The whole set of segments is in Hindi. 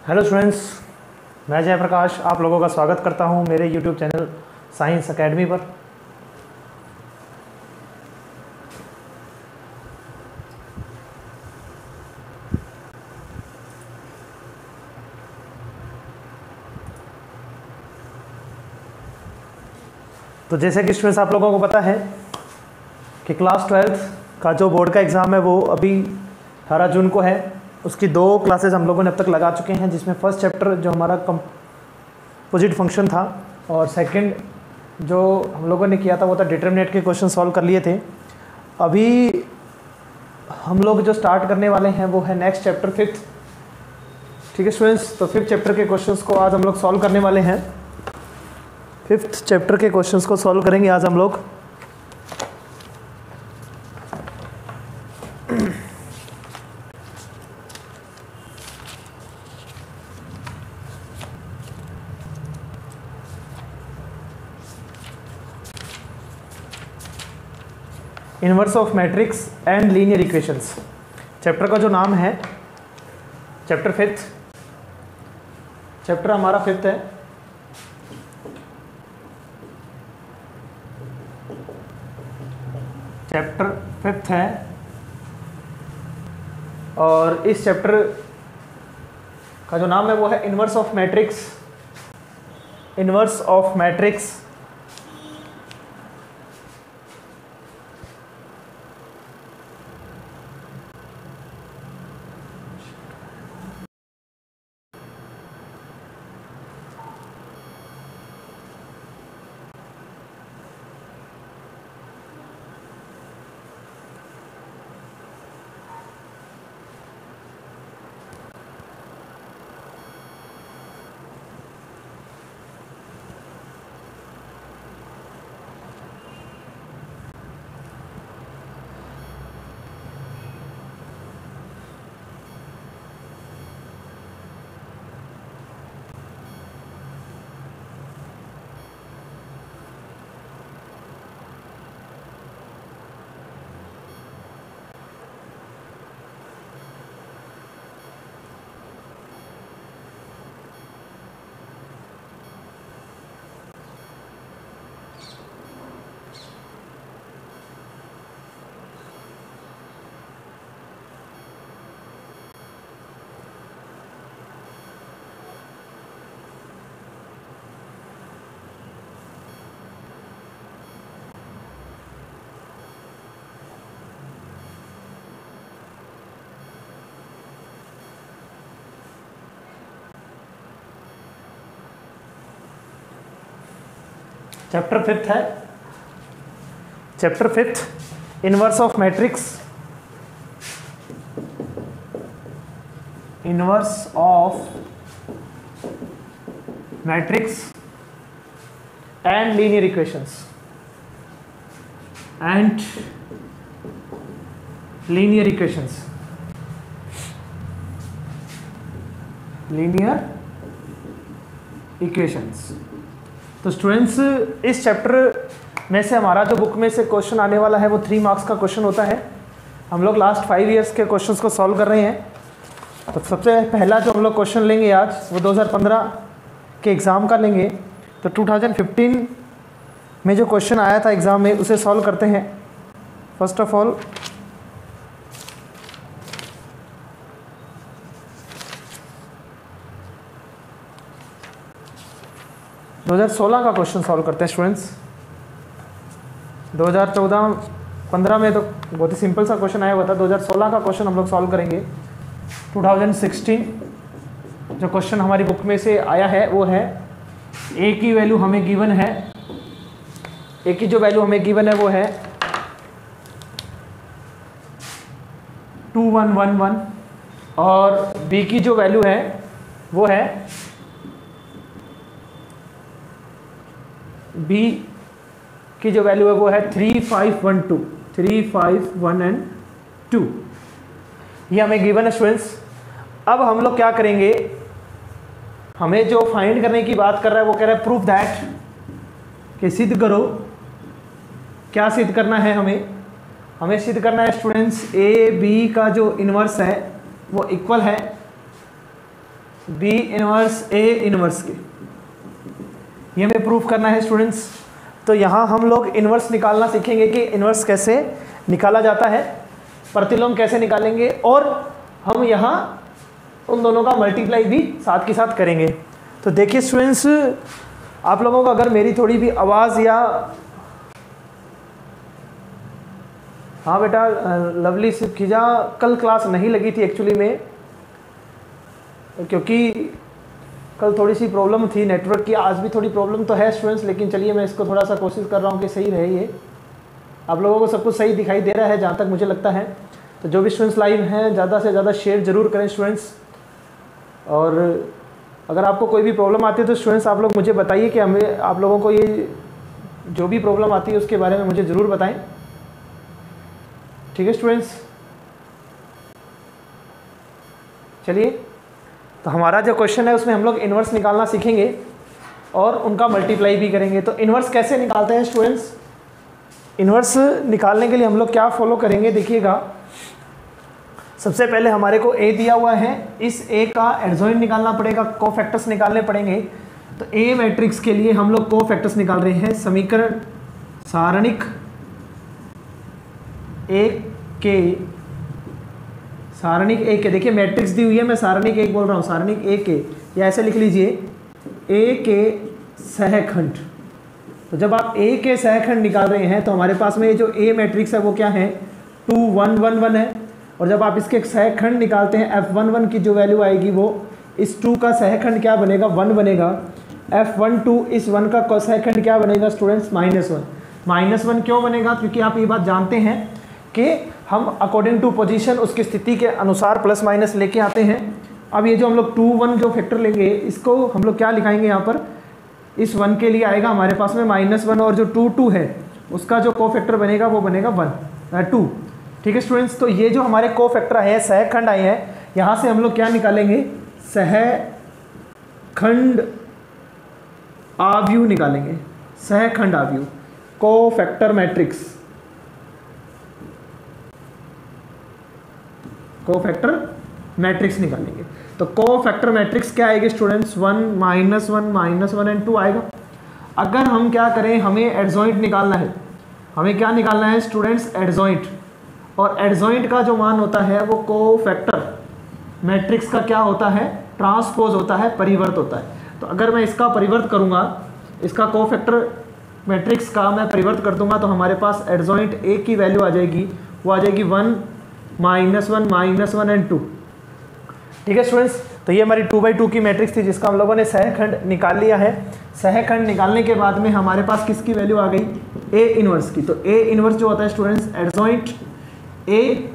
हेलो स्टूडेंट्स, मैं जयप्रकाश आप लोगों का स्वागत करता हूं मेरे यूट्यूब चैनल साइंस एकेडमी पर। तो जैसे कि स्टूडेंट्स आप लोगों को पता है कि क्लास 12th का जो बोर्ड का एग्ज़ाम है वो अभी 18 जून को है। उसकी 2 क्लासेस हम लोगों ने अब तक लगा चुके हैं, जिसमें फर्स्ट चैप्टर जो हमारा कंपोजिट फंक्शन था और सेकंड जो हम लोगों ने किया था वो था डिटरमिनेंट के क्वेश्चन सॉल्व कर लिए थे। अभी हम लोग जो स्टार्ट करने वाले हैं वो है नेक्स्ट चैप्टर 5th। ठीक है स्टूडेंट्स, तो 5th चैप्टर के क्वेश्चंस को आज हम लोग सॉल्व करने वाले हैं। 5th चैप्टर के क्वेश्चंस को सॉल्व करेंगे आज हम लोग। Inverse of matrix and linear equations. Chapter का जो नाम है चैप्टर 5th, चैप्टर हमारा 5th है। चैप्टर 5th है और इस चैप्टर का जो नाम है वो है inverse of matrix. Inverse of matrix chapter 5th है। Chapter 5th inverse of matrix. Inverse of matrix and linear equations. And linear equations. Linear equations. तो स्टूडेंट्स इस चैप्टर में से हमारा जो बुक में से क्वेश्चन आने वाला है वो 3 मार्क्स का क्वेश्चन होता है। हम लोग लास्ट 5 ईयर्स के क्वेश्चंस को सॉल्व कर रहे हैं। तो सबसे पहला जो हम लोग क्वेश्चन लेंगे आज वो 2015 के एग्ज़ाम का लेंगे। तो 2015 में जो क्वेश्चन आया था एग्ज़ाम में उसे सॉल्व करते हैं। फर्स्ट ऑफ ऑल दो 2016 का क्वेश्चन सॉल्व करते हैं स्टूडेंट्स। 2014-15 में तो बहुत ही सिंपल सा क्वेश्चन आया हुआ था। 2016 का क्वेश्चन हम लोग सॉल्व करेंगे। 2016 जो क्वेश्चन हमारी बुक में से आया है वो है ए की वैल्यू हमें गिवन है। ए की जो वैल्यू हमें गिवन है वो है 2111 और बी की जो वैल्यू है वो है बी की जो वैल्यू है वो है 3512 3512 ये हमें गिवन है स्टूडेंट्स। अब हम लोग क्या करेंगे, हमें जो फाइंड करने की बात कर रहा है वो कह रहा है प्रूफ दैट, कि सिद्ध करो। क्या सिद्ध करना है हमें सिद्ध करना है स्टूडेंट्स ए बी का जो इन्वर्स है वो इक्वल है। बी इनवर्स ए इनवर्स के, ये हमें प्रूफ करना है स्टूडेंट्स। तो यहाँ हम लोग इनवर्स निकालना सीखेंगे कि इनवर्स कैसे निकाला जाता है, प्रतिलोम कैसे निकालेंगे, और हम यहाँ उन दोनों का मल्टीप्लाई भी साथ के साथ करेंगे। तो देखिए स्टूडेंट्स, आप लोगों को अगर मेरी थोड़ी भी आवाज़ या, हाँ बेटा लवली सिर्फ खिजा, कल क्लास नहीं लगी थी एक्चुअली में, क्योंकि कल थोड़ी सी प्रॉब्लम थी नेटवर्क की, आज भी थोड़ी प्रॉब्लम तो है स्टूडेंट्स, लेकिन चलिए मैं इसको थोड़ा सा कोशिश कर रहा हूँ कि सही रहे। ये आप लोगों को सब कुछ सही दिखाई दे रहा है जहाँ तक मुझे लगता है। तो जो भी स्टूडेंट्स लाइव हैं ज़्यादा से ज़्यादा शेयर ज़रूर करें स्टूडेंट्स, और अगर आपको कोई भी प्रॉब्लम आती है तो स्टूडेंट्स आप लोग मुझे बताइए कि हमें, आप लोगों को ये जो भी प्रॉब्लम आती है उसके बारे में मुझे ज़रूर बताएं, ठीक है स्टूडेंट्स। चलिए, तो हमारा जो क्वेश्चन है उसमें हम लोग इन्वर्स निकालना सीखेंगे और उनका मल्टीप्लाई भी करेंगे। तो इन्वर्स कैसे निकालते हैं स्टूडेंट्स? इन्वर्स निकालने के लिए हम लोग क्या फॉलो करेंगे, देखिएगा। सबसे पहले हमारे को ए दिया हुआ है, इस ए का एडजॉइंट निकालना पड़ेगा, कोफैक्टर्स निकालने पड़ेंगे। तो ए मैट्रिक्स के लिए हम लोग कोफैक्टर्स निकाल रहे हैं, समीकरण सारणिक एक के, सारणिक एक के, देखिए मैट्रिक्स दी हुई है, मैं सारणिक एक बोल रहा हूँ, सारणिक एक के, या ऐसे लिख लीजिए ए के सहखंड। तो जब आप ए के सहखंड निकाल रहे हैं तो हमारे पास में ये जो ए मैट्रिक्स है वो क्या है, 2 1 1 1 है, और जब आप इसके सहखंड निकालते हैं F11 की जो वैल्यू आएगी वो इस 2 का सहखंड क्या बनेगा, 1 बनेगा। F12 इस 1 का सहखंड क्या बनेगा स्टूडेंट्स, -1। -1 क्यों बनेगा, क्योंकि आप ये बात जानते हैं कि हम अकॉर्डिंग टू पोजीशन उसकी स्थिति के अनुसार प्लस माइनस लेके आते हैं। अब ये जो हम लोग 2 1 जो फैक्टर लेंगे इसको हम लोग क्या लिखाएंगे यहाँ पर, इस 1 के लिए आएगा हमारे पास में -1, और जो 2 2 है उसका जो कोफैक्टर बनेगा वो बनेगा 2, ठीक है स्टूडेंट्स। तो ये जो हमारे कोफैक्टर है, सहखंड आए हैं, यहाँ से हम लोग क्या निकालेंगे, सहखंड आव्यूह निकालेंगे, सहखंड आव्यूह, कोफैक्टर मैट्रिक्स, कोफैक्टर मैट्रिक्स निकालेंगे। तो कोफैक्टर मैट्रिक्स क्या आएगी स्टूडेंट्स, 1 -1 -1 एंड 2 आएगा। अगर हम क्या करें, हमें एडजॉइंट निकालना है, हमें क्या निकालना है स्टूडेंट्स, एडजॉइंट, और एडजॉइंट का जो मान होता है वो कोफैक्टर मैट्रिक्स का क्या होता है, ट्रांसपोज होता है, परिवर्त होता है। तो अगर मैं इसका परिवर्त करूंगा, इसका कोफैक्टर मैट्रिक्स का मैं परिवर्त कर दूंगा, तो हमारे पास एडजॉइंट ए की वैल्यू आ जाएगी, वो आ जाएगी 1 -1 एंड 2, ठीक है स्टूडेंट्स। तो ये हमारी 2/2 की मैट्रिक्स थी जिसका हम लोगों ने सहखंड निकाल लिया है। सहखंड निकालने के बाद में हमारे पास किसकी वैल्यू आ गई, ए इनवर्स की। तो ए इनवर्स जो होता है स्टूडेंट्स, एडजॉइंट ए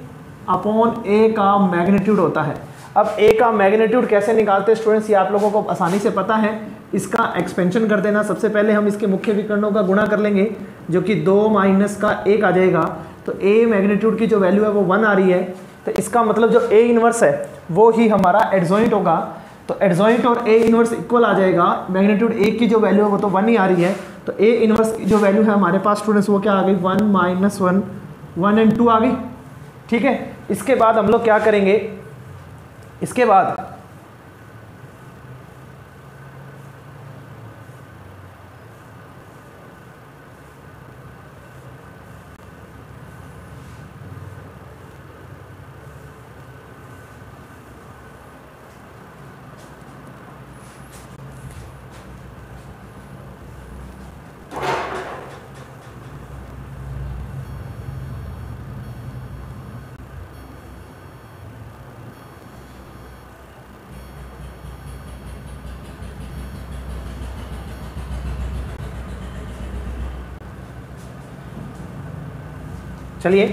अपॉन ए का मैग्नीट्यूड होता है। अब ए का मैग्नीट्यूड कैसे निकालते हैं स्टूडेंट्स, ये आप लोगों को आसानी से पता है। इसका एक्सपेंशन कर देना, सबसे पहले हम इसके मुख्य विकर्णों का गुणा कर लेंगे, जो कि 2 - का 1 आ जाएगा। तो ए मैग्नीट्यूड की जो वैल्यू है वो 1 आ रही है, तो इसका मतलब जो ए इनवर्स है वो ही हमारा एडजॉइंट होगा। तो एडजॉइंट और ए इनवर्स इक्वल आ जाएगा, मैग्नीट्यूड ए की जो वैल्यू है वो तो 1 ही आ रही है। तो ए इनवर्स की जो वैल्यू है हमारे पास स्टूडेंट्स वो क्या आ गई, 1 -1 1 एंड 2 आ गई, ठीक है। इसके बाद हम लोग क्या करेंगे, इसके बाद चलिए,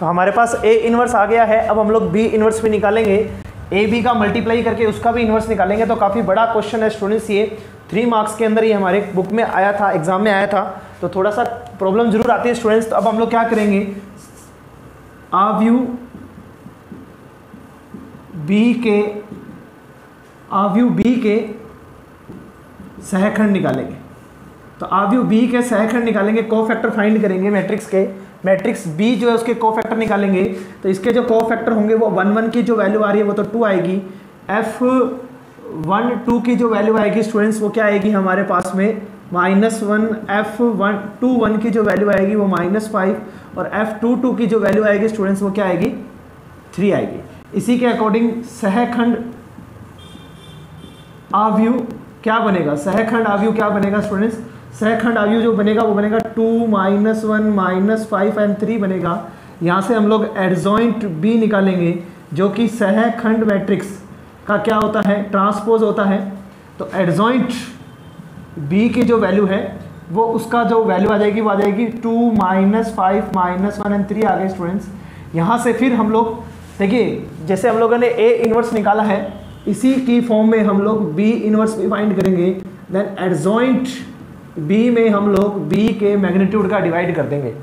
तो हमारे पास ए इनवर्स आ गया है। अब हम लोग बी इनवर्स भी निकालेंगे, ए बी का मल्टीप्लाई करके उसका भी इनवर्स निकालेंगे। तो काफ़ी बड़ा क्वेश्चन है स्टूडेंट्स, ये 3 मार्क्स के अंदर ये हमारे बुक में आया था, एग्जाम में आया था, तो थोड़ा सा प्रॉब्लम जरूर आती है स्टूडेंट्स। तो अब हम लोग क्या करेंगे, आव्यूह बी के सहखंड निकालेंगे। तो आव्यूह बी के सहखंड निकालेंगे, कोफैक्टर फाइंड करेंगे मैट्रिक्स के, मैट्रिक्स बी जो है उसके कोफैक्टर निकालेंगे। तो इसके जो कोफैक्टर होंगे वो 1 1 की जो वैल्यू आ रही है वो तो 2 आएगी, 1 2 की जो वैल्यू आएगी स्टूडेंट्स वो क्या आएगी हमारे पास में -1, F1 की जो वैल्यू आएगी वो -5 और F2 की जो वैल्यू आएगी स्टूडेंट्स वो क्या आएगी 3 आएगी। इसी के अकॉर्डिंग सहखंड आव्यूह क्या बनेगा, सहखंड आव्यूह क्या बनेगा स्टूडेंट्स, सहखंड आव्यूह जो बनेगा वो बनेगा 2 -1 -5 एंड 3 बनेगा। यहाँ से हम लोग एडजॉइंट बी निकालेंगे जो कि सहखंड मैट्रिक्स का क्या होता है, ट्रांसपोज होता है। तो एडजॉइंट बी की जो वैल्यू है वो उसका जो वैल्यू आ जाएगी वो आ जाएगी 2 -5 -1 एंड 3 आ गए स्टूडेंट्स। यहाँ से फिर हम लोग देखिए जैसे हम लोगों ने ए इनवर्स निकाला है इसी की फॉर्म में हम लोग बी इनवर्स भी फाइंड करेंगे। देन एडजॉइंट बी में हम लोग बी के मैग्नीट्यूड का डिवाइड कर देंगे।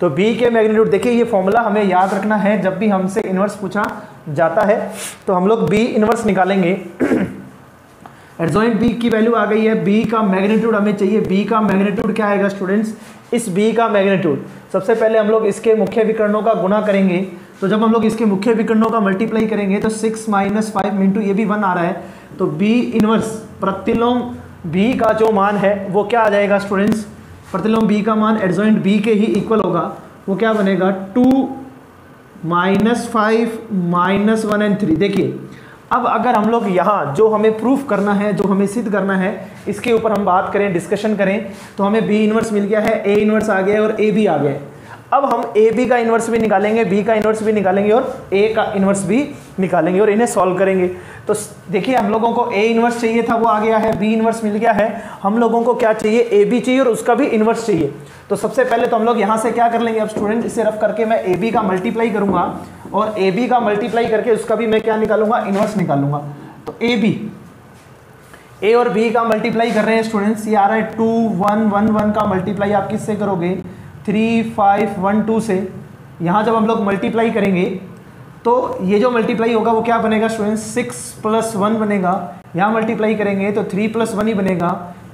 तो बी के मैग्नीट्यूड देखिए ये फॉर्मूला हमें याद रखना है, जब भी हमसे इनवर्स पूछा जाता है तो हम लोग बी इनवर्स निकालेंगे। एडजॉइंट बी की वैल्यू आ गई है, बी का मैग्नीट्यूड हमें चाहिए। बी का मैग्नीट्यूड क्या आएगा स्टूडेंट्स, इस बी का मैग्नीट्यूड सबसे पहले हम लोग इसके मुख्य विकर्णों का गुणा करेंगे। तो जब हम लोग इसके मुख्य विकर्णों का मल्टीप्लाई करेंगे तो 6 - 5 इंटू ये भी 1 आ रहा है। तो बी इनवर्स प्रतिलोम बी का जो मान है वो क्या आ जाएगा स्टूडेंट्स, प्रतिलोम बी का मान एडजॉइंट बी के ही इक्वल होगा। वो क्या बनेगा 2 -5 -1 एंड 3। देखिए अब अगर हम लोग यहाँ जो हमें प्रूफ करना है, जो हमें सिद्ध करना है, इसके ऊपर हम बात करें, डिस्कशन करें, तो हमें बी इनवर्स मिल गया है, ए इनवर्स आ गया और ए बी आ गया है। अब हम ए बी का इनवर्स भी निकालेंगे, बी का इनवर्स भी निकालेंगे और ए का इनवर्स भी निकालेंगे और इन्हें सॉल्व करेंगे। तो देखिए हम लोगों को ए इनवर्स चाहिए था वो आ गया है, बी इनवर्स मिल गया है। हम लोगों को क्या चाहिए, ए बी चाहिए और उसका भी इनवर्स चाहिए। तो सबसे पहले तो हम लोग यहाँ से क्या कर लेंगे, अब स्टूडेंट इसे रफ करके मैं ए बी का मल्टीप्लाई करूँगा और ए बी का मल्टीप्लाई करके उसका भी मैं क्या निकालूंगा, इनवर्स निकालूंगा। तो ए बी, ए और बी का मल्टीप्लाई कर रहे हैं स्टूडेंट्स, ये आ रहा है 2 1 1 1 का मल्टीप्लाई आप किससे करोगे 3 5 1 2 से। यहाँ जब हम लोग मल्टीप्लाई करेंगे तो ये जो मल्टीप्लाई होगा वो क्या बनेगा स्टूडेंट्स 6 + 1 बनेगा। यहाँ मल्टीप्लाई करेंगे तो 3 + 1 ही बनेगा।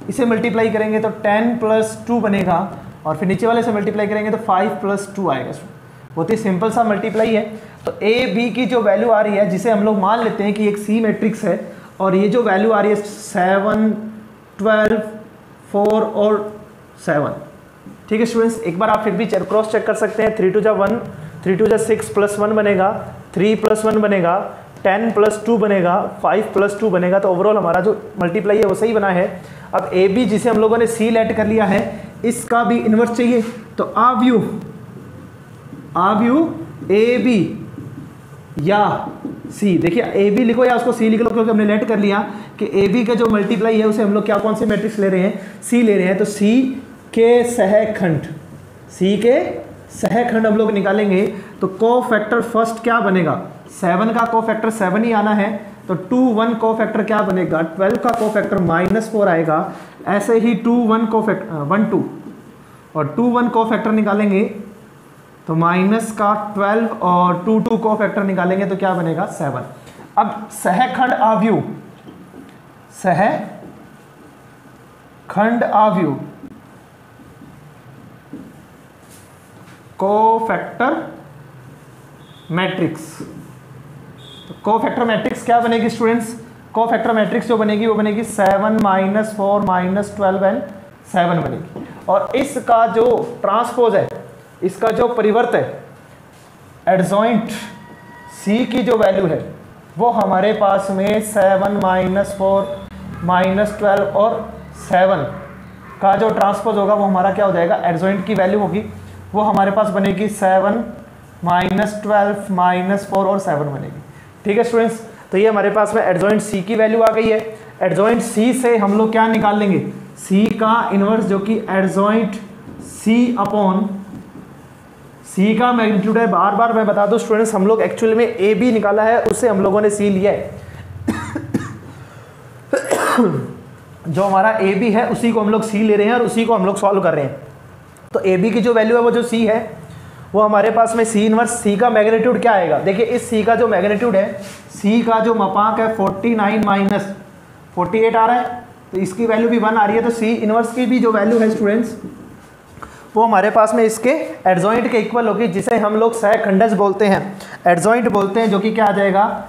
इसे मल्टीप्लाई करेंगे तो 10 + 2 बनेगा और फिर नीचे वाले से मल्टीप्लाई करेंगे तो 5 + 2 आएगा। बहुत ही सिंपल सा मल्टीप्लाई है। तो ए बी की जो वैल्यू आ रही है, जिसे हम लोग मान लेते हैं कि एक सी मैट्रिक्स है, और ये जो वैल्यू आ रही है 7 12 4 और 7। ठीक है स्टूडेंट्स, एक बार आप फिर भी क्रॉस चेक कर सकते हैं। 3 2 1 3 2 6 + 1 बनेगा, 3 + 1 बनेगा, 10 + 2 बनेगा, 5 + 2 बनेगा। तो ओवरऑल हमारा जो मल्टीप्लाई है वो सही बना है। अब ए बी जिसे हम लोगों ने सी लेट कर लिया है, इसका भी इन्वर्स चाहिए। तो आव्यूह ए बी या सी, देखिए ए बी लिखो या उसको सी लिख लो, क्योंकि हमने लेट कर लिया कि ए बी का जो मल्टीप्लाई है उसे हम लोग क्या कौन से मैट्रिक्स ले रहे हैं, सी ले रहे हैं। तो सी के सहखंड, सी के सहखंड हम लोग निकालेंगे। तो कोफैक्टर फर्स्ट क्या बनेगा, 7 का कोफैक्टर 7 ही आना है। तो 2 1 कोफैक्टर क्या बनेगा, 12 का कोफैक्टर -4 आएगा। ऐसे ही 2 1 कोफैक्टर 1 2 और 2 1 कोफैक्टर निकालेंगे तो माइनस का 12 और 2 2 कोफैक्टर निकालेंगे तो क्या बनेगा 7। अब सहखंड आव्यूह, सहखंड आव्यूह कोफैक्टर मैट्रिक्स। तो कोफैक्टर मैट्रिक्स क्या बनेगी स्टूडेंट्स, कोफैक्टर मैट्रिक्स जो बनेगी वो बनेगी 7 -4 -12 एंड 7 बनेगी। और इसका जो ट्रांसपोज है, इसका जो परिवर्त है, एडजॉइंट सी की जो वैल्यू है वो हमारे पास में 7 -4 -12 और 7 का जो ट्रांसपोज होगा वो हमारा क्या हो जाएगा, एडजॉइंट की वैल्यू होगी वो हमारे पास बनेगी 7 -12 -4 और 7 बनेगी। ठीक है स्टूडेंट्स, तो ये हमारे पास में एडजॉइंट सी की वैल्यू आ गई है। एडजॉइंट सी से हम लोग क्या निकाल लेंगे, सी का इनवर्स जो कि एडजॉइंट सी अपॉन सी का मैग्नीट्यूड है। बार बार मैं बता दूं स्टूडेंट्स, हम लोग एक्चुअल में ए बी निकाला है, उससे हम लोगों ने सी लिया है। जो हमारा ए बी है उसी को हम लोग सी ले रहे हैं और उसी को हम लोग सॉल्व कर रहे हैं। तो ए बी की जो वैल्यू है वो जो सी है वो हमारे पास में सी इनवर्स, सी का मैग्नीट्यूड क्या आएगा, देखिए इस सी का जो मैग्नीट्यूड है, सी का जो मापांक है 49 - 48 आ रहा है, तो इसकी वैल्यू भी 1 आ रही है। तो सी इनवर्स की भी जो वैल्यू है स्टूडेंट्स वो हमारे पास में इसके एडजॉइंट के इक्वल होगी, जिसे हम लोग सहखंडज बोलते हैं, एडजॉइंट बोलते हैं, जो कि क्या आ जाएगा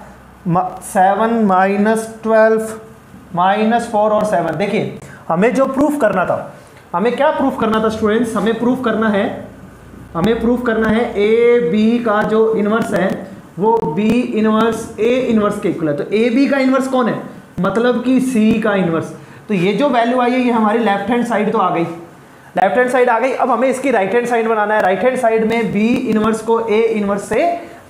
7 माइनस 12 माइनस 4 और 7। देखिए हमें जो प्रूफ करना था, हमें क्या प्रूफ करना था स्टूडेंट्स, हमें प्रूफ करना है ए बी का जो इन्वर्स है वो बी इन्वर्स ए इन्वर्स के इक्वल है। तो ए बी का इन्वर्स कौन है, मतलब कि सी का इन्वर्स। तो ये जो वैल्यू आई है ये हमारी लेफ्ट हैंड साइड तो आ गई, लेफ्ट हैंड साइड आ गई। अब हमें इसकी राइट हैंड साइड बनाना है। राइट हैंड साइड में बी इन्वर्स को ए इन्वर्स से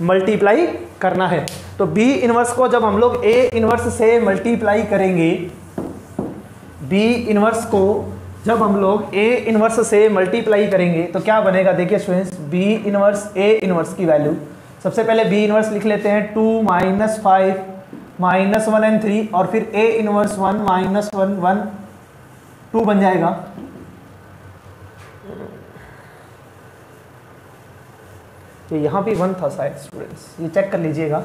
मल्टीप्लाई करना है। तो बी इन्वर्स को जब हम लोग ए इन्वर्स से मल्टीप्लाई करेंगे, बी इन्वर्स को जब हम लोग ए इन्वर्स से मल्टीप्लाई करेंगे तो क्या बनेगा, देखिए students, B inverse A inverse की वैल्यू, सबसे पहले बी इन्वर्स लिख लेते हैं 2 माइनस 5 माइनस 1 एंड 3 और फिर ए इन्वर्स 1 माइनस 1 1 2 बन जाएगा। तो यहाँ भी 1 था शायद स्टूडेंट्स, ये चेक कर लीजिएगा,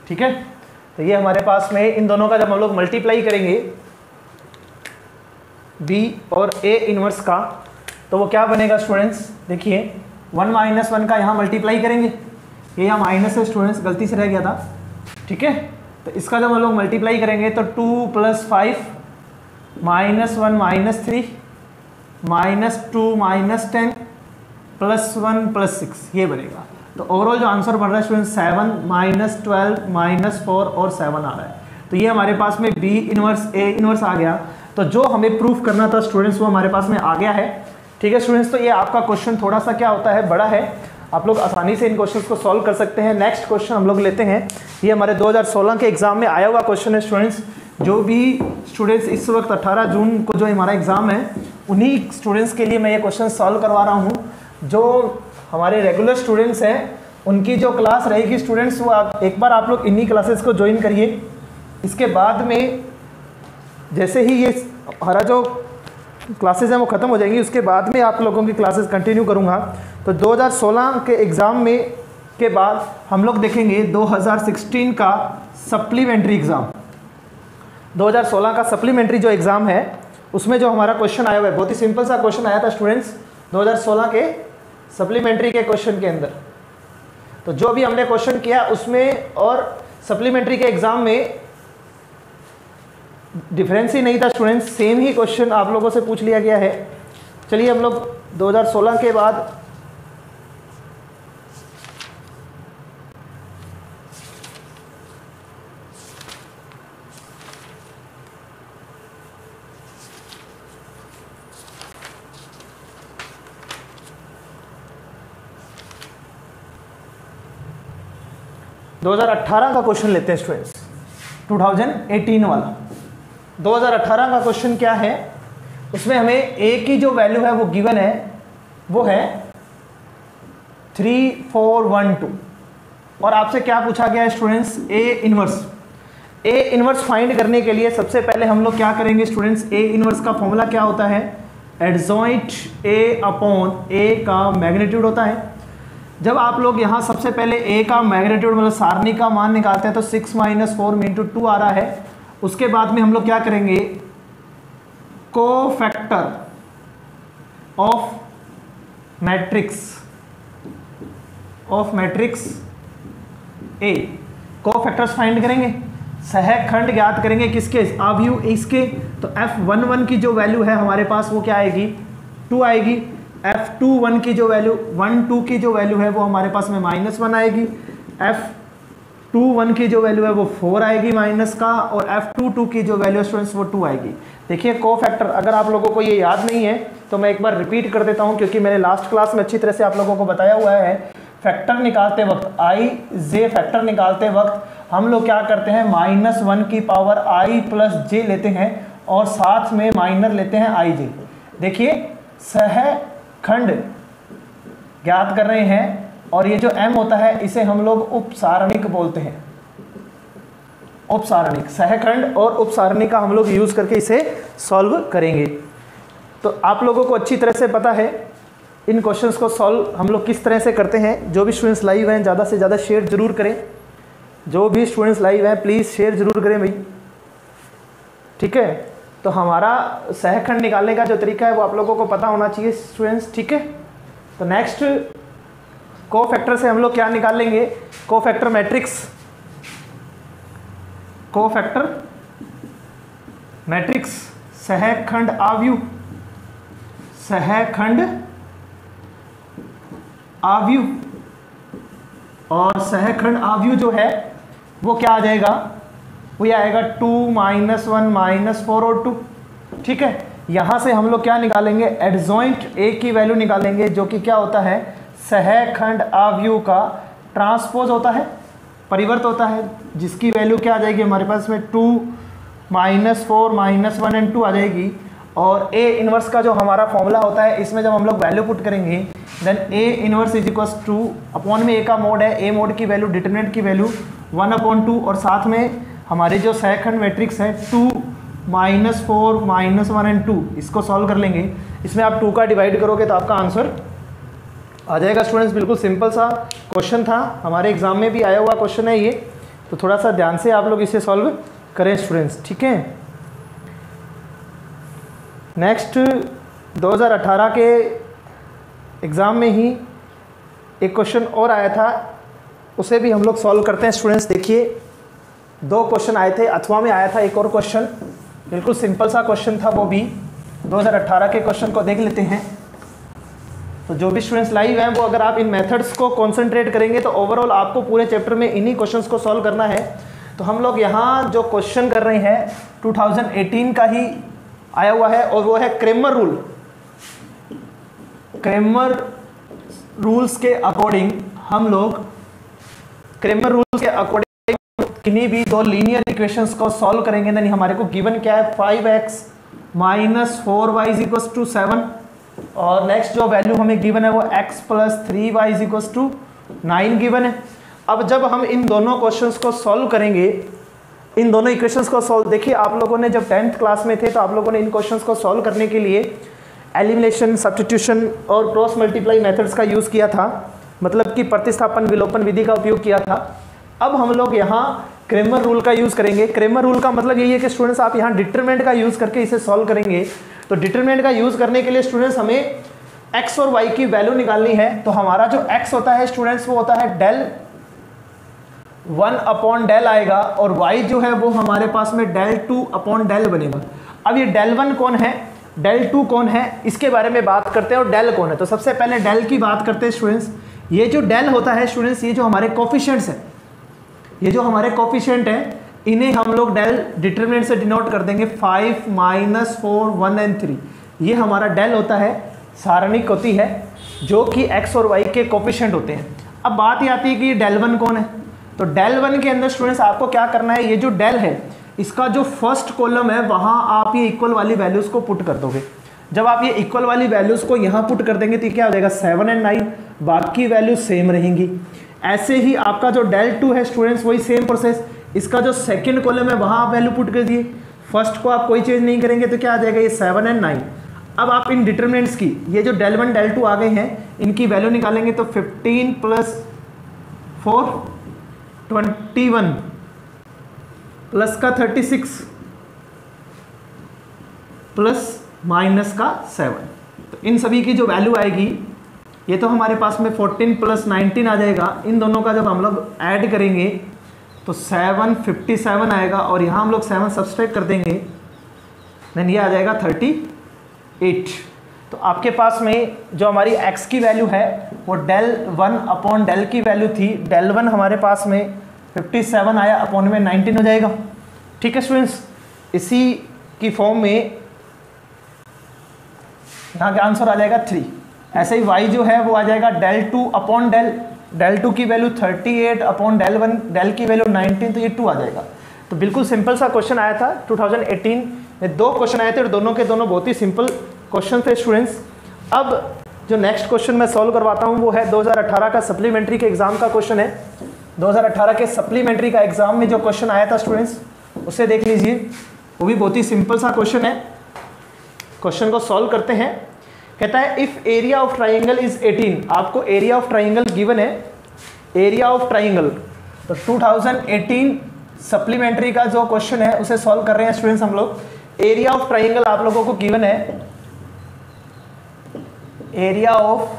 ठीक है। तो ये हमारे पास में इन दोनों का जब हम लोग मल्टीप्लाई करेंगे b और a इन्वर्स का, तो वो क्या बनेगा स्टूडेंट्स, देखिए 1 माइनस 1 का यहाँ मल्टीप्लाई करेंगे, ये यहाँ माइनस है स्टूडेंट्स, गलती से रह गया था, ठीक है। तो इसका जब हम लोग मल्टीप्लाई करेंगे तो 2 plus 5 minus 1 minus 3 minus 2 minus 10 plus 1 plus 6 ये बनेगा। तो ओवरऑल जो आंसर बन रहा है स्टूडेंट्स 7 माइनस 12 माइनस 4 और 7 आ रहा है। तो ये हमारे पास में बी इन्वर्स ए इन्वर्स आ गया। तो जो हमें प्रूफ करना था स्टूडेंट्स वो हमारे पास में आ गया है, ठीक है स्टूडेंट्स। तो ये आपका क्वेश्चन थोड़ा सा क्या होता है, बड़ा है, आप लोग आसानी से इन क्वेश्चंस को सॉल्व कर सकते हैं। नेक्स्ट क्वेश्चन हम लोग लेते हैं, ये हमारे 2016 के एग्जाम में आया हुआ क्वेश्चन है स्टूडेंट्स। जो भी स्टूडेंट्स इस वक्त 18 जून को जो हमारा एग्जाम है उन्हीं स्टूडेंट्स के लिए मैं ये क्वेश्चन सॉल्व करवा रहा हूँ। जो हमारे रेगुलर स्टूडेंट्स हैं उनकी जो क्लास रहेगी स्टूडेंट्स, वो एक बार आप लोग इन्हीं क्लासेस को ज्वाइन करिए। इसके बाद में जैसे ही ये हमारा जो क्लासेस हैं वो ख़त्म हो जाएंगी, उसके बाद में आप लोगों की क्लासेस कंटिन्यू करूँगा। तो 2016 के एग्ज़ाम में के बाद हम लोग देखेंगे 2016 का सप्लीमेंट्री एग्ज़ाम। 2016 का सप्लीमेंट्री जो एग्ज़ाम है उसमें जो हमारा क्वेश्चन आया हुआ है, बहुत ही सिंपल सा क्वेश्चन आया था स्टूडेंट्स 2016 के सप्लीमेंट्री के क्वेश्चन के अंदर। तो जो भी हमने क्वेश्चन किया उसमें और सप्लीमेंट्री के एग्ज़ाम में डिफरेंस ही नहीं था स्टूडेंट्स, सेम ही क्वेश्चन आप लोगों से पूछ लिया गया है। चलिए हम लोग 2016 के बाद दो 2018 का क्वेश्चन लेते हैं स्टूडेंट्स, 2018 वाला 2018 का क्वेश्चन क्या है, उसमें हमें a की जो वैल्यू है वो गिवन है, वो है 3412 और आपसे क्या पूछा गया है स्टूडेंट्स, a इन्वर्स फाइंड करने के लिए सबसे पहले हम लोग क्या करेंगे स्टूडेंट्स, a इन्वर्स का फॉर्मूला क्या होता है, एडजॉइंट a अपॉन a का मैग्नीट्यूड होता है। जब आप लोग यहाँ सबसे पहले a का मैग्नीट्यूड मतलब सारणी का मान निकालते हैं तो 6 माइनस 4 इंटू 2 आ रहा है। उसके बाद में हम लोग क्या करेंगे, cofactor of matrix A, cofactors find करेंगे, सहखंड ज्ञात करेंगे किसके, अवयव इसके। तो F11 की जो वैल्यू है हमारे पास वो क्या आएगी, 2 आएगी। F21 की जो वैल्यू 12 की जो वैल्यू है वो हमारे पास में -1 आएगी। F21 की जो वैल्यू है वो 4 आएगी माइनस का, और F22 की जो वैल्यू स्टूडेंट्स वो 2 आएगी। देखिए कोफैक्टर, अगर आप लोगों को ये याद नहीं है तो मैं एक बार रिपीट कर देता हूँ, क्योंकि मैंने लास्ट क्लास में अच्छी तरह से आप लोगों को बताया हुआ है। फैक्टर निकालते वक्त IJ फैक्टर निकालते वक्त हम लोग क्या करते हैं, -1 की पावर I प्लस J लेते हैं और साथ में माइनर लेते हैं IJ। देखिए सहखंड ज्ञात कर रहे हैं और ये जो m होता है इसे हम लोग उपसारणिक बोलते हैं। उपसारणिक, सहखंड और उपसारणिक का हम लोग यूज करके इसे सॉल्व करेंगे। तो आप लोगों को अच्छी तरह से पता है इन क्वेश्चंस को सॉल्व हम लोग किस तरह से करते हैं। जो भी स्टूडेंट्स लाइव हैं ज़्यादा से ज़्यादा शेयर जरूर करें, जो भी स्टूडेंट्स लाइव हैं प्लीज़ शेयर जरूर करें भाई, ठीक है। तो हमारा सहखंड निकालने का जो तरीका है वो आप लोगों को पता होना चाहिए स्टूडेंट्स, ठीक है। तो नेक्स्ट कोफैक्टर से हम लोग क्या निकाल लेंगे, कोफैक्टर मैट्रिक्स कोफैक्टर मैट्रिक्स, सहखंड आव्यूह, सहखंड आव्यूह, और सहखंड आव्यूह जो है वो क्या आ जाएगा, वो ये आएगा 2 -1 -4 और 2। ठीक है, यहाँ से हम लोग क्या निकालेंगे, एडजॉइंट ए की वैल्यू निकालेंगे, जो कि क्या होता है, सहखंड आव्यूह का ट्रांसपोज होता है, परिवर्त होता है, जिसकी वैल्यू क्या आ जाएगी हमारे पास में 2 -4 -1 एंड 2 आ जाएगी। और ए इनवर्स का जो हमारा फॉर्मूला होता है, इसमें जब हम लोग वैल्यू पुट करेंगे then A inverse is equals to upon में ए का मोड है, ए मोड की वैल्यू डिटरमिनेंट की वैल्यू 1/2, और साथ में हमारे जो सहखंड मैट्रिक्स है 2 -4 -1 एंड 2, इसको सॉल्व कर लेंगे। इसमें आप 2 का डिवाइड करोगे तो आपका आंसर आ जाएगा स्टूडेंट्स। बिल्कुल सिंपल सा क्वेश्चन था, हमारे एग्जाम में भी आया हुआ क्वेश्चन है ये, तो थोड़ा सा ध्यान से आप लोग इसे सॉल्व करें स्टूडेंट्स। ठीक है, नेक्स्ट 2018 के एग्ज़ाम में ही एक क्वेश्चन और आया था, उसे भी हम लोग सॉल्व करते हैं स्टूडेंट्स। देखिए 2 क्वेश्चन आए थे, अथवा में आया था एक और क्वेश्चन, बिल्कुल सिंपल सा क्वेश्चन था, वो भी 2018 के क्वेश्चन को देख लेते हैं। तो जो भी स्टूडेंट्स लाइव हैं वो अगर आप इन मेथड्स को कॉन्सेंट्रेट करेंगे तो ओवरऑल आपको पूरे चैप्टर में इन्हीं क्वेश्चंस को सॉल्व करना है। तो हम लोग यहाँ जो क्वेश्चन कर रहे हैं 2018 का ही आया हुआ है, और वो है क्रेमर रूल। क्रेमर रूल्स के अकॉर्डिंग हम लोग क्रेमर रूल्स के अकॉर्डिंग किन्हीं भी 2 लीनियर इक्वेशंस को सॉल्व करेंगे। यानी हमारे को गिवन क्या है, 5x - 4y = 7, और नेक्स्ट जो वैल्यू हमें गिवन है वो x + 3y = 9 गिवन है। अब जब हम इन दोनों क्वेश्चंस को सॉल्व करेंगे, इन दोनों इक्वेशंस को सॉल्व, देखिए आप लोगों ने जब 10th क्लास में थे तो आप लोगों ने इन क्वेश्चंस को सॉल्व करने के लिए एलिमिनेशन, सब्स्टिट्यूशन और क्रॉस मल्टीप्लाई मेथड्स का यूज़ किया था, मतलब कि प्रतिस्थापन विलोपन विधि का उपयोग किया था। अब हम लोग यहाँ क्रेमर रूल का यूज़ करेंगे। क्रेमर रूल का मतलब यही है कि स्टूडेंट्स आप यहाँ डिटरमिनेंट का यूज़ करके इसे सॉल्व करेंगे। तो डिटरमिनेंट का यूज़ करने के लिए स्टूडेंट्स हमें x और y की वैल्यू निकालनी है। तो हमारा जो x होता है स्टूडेंट्स वो होता है del 1/del आएगा, और y जो है वो हमारे पास में del 2/del बनेगा। अब ये del 1 कौन है, del 2 कौन है, इसके बारे में बात करते हैं, और del कौन है। तो सबसे पहले del की बात करते हैं स्टूडेंट्स। ये जो del होता है स्टूडेंट्स, ये जो हमारे कोफिशिएंट्स हैं, ये जो हमारे कोफिशिएंट हैं, इन्हें हम लोग del डिटरमिनेंट से डिनोट कर देंगे 5 -4 1 एंड 3। ये हमारा del होता है, सारणिक होती है, जो कि x और y के कोफिशिएंट होते हैं। अब बात ये आती है कि ये del 1 कौन है। तो del 1 के अंदर स्टूडेंट्स आपको क्या करना है, ये जो del है इसका जो फर्स्ट कॉलम है वहाँ आप ये इक्वल वाली वैल्यूज़ को पुट कर दोगे। जब आप ये इक्वल वाली वैल्यूज़ को यहाँ पुट कर देंगे तो क्या हो जाएगा, 7 और 9, बाकी वैल्यू सेम रहेंगी। ऐसे ही आपका जो del 2 है स्टूडेंट्स, वही सेम प्रोसेस, इसका जो सेकंड कॉलम है वहाँ आप वैल्यू पुट कर दिए, फर्स्ट को आप कोई चेंज नहीं करेंगे तो क्या आ जाएगा, ये 7 और 9। अब आप इन डिटरमिनेंट्स की, ये जो del 1 del 2 आ गए हैं, इनकी वैल्यू निकालेंगे तो 15 + 4 21 प्लस का 36 प्लस माइनस का 7। तो इन सभी की जो वैल्यू आएगी, ये तो हमारे पास में 14 + 19 आ जाएगा। इन दोनों का जब हम लोग ऐड करेंगे तो 757 आएगा, और यहाँ हम लोग 7 सब्सट्रैक्ट कर देंगे, देन ये आ जाएगा 38। तो आपके पास में जो हमारी x की वैल्यू है वो del 1/del की वैल्यू थी, del 1 हमारे पास में 57 आया, अपॉन में 19 हो जाएगा। ठीक है स्टूडेंट्स, इसी की फॉर्म में यहाँ का आंसर आ जाएगा 3। ऐसे ही y जो है वो आ जाएगा del 2/del, del 2 की वैल्यू 38/del 1, del की वैल्यू 19, तो ये 2 आ जाएगा। तो बिल्कुल सिंपल सा क्वेश्चन आया था 2018 में, 2 क्वेश्चन आए थे और दोनों के दोनों बहुत ही सिंपल क्वेश्चन थे स्टूडेंट्स। अब जो नेक्स्ट क्वेश्चन मैं सॉल्व करवाता हूँ वो है 2018 का सप्लीमेंट्री के एग्जाम का क्वेश्चन है। 2018 के सप्लीमेंट्री का एग्जाम में जो क्वेश्चन आया था स्टूडेंट्स, उसे देख लीजिए, वो भी बहुत ही सिंपल सा क्वेश्चन है। क्वेश्चन को सॉल्व करते हैं। कहता है if area of triangle is 18, आपको एरिया ऑफ ट्राइंगल गिवन है, एरिया ऑफ ट्राइंगल। तो 2018 सप्लीमेंट्री का जो क्वेश्चन है उसे सॉल्व कर रहे हैं स्टूडेंट्स हम लोग। एरिया ऑफ ट्राइंगल आप लोगों को गिवन है, area of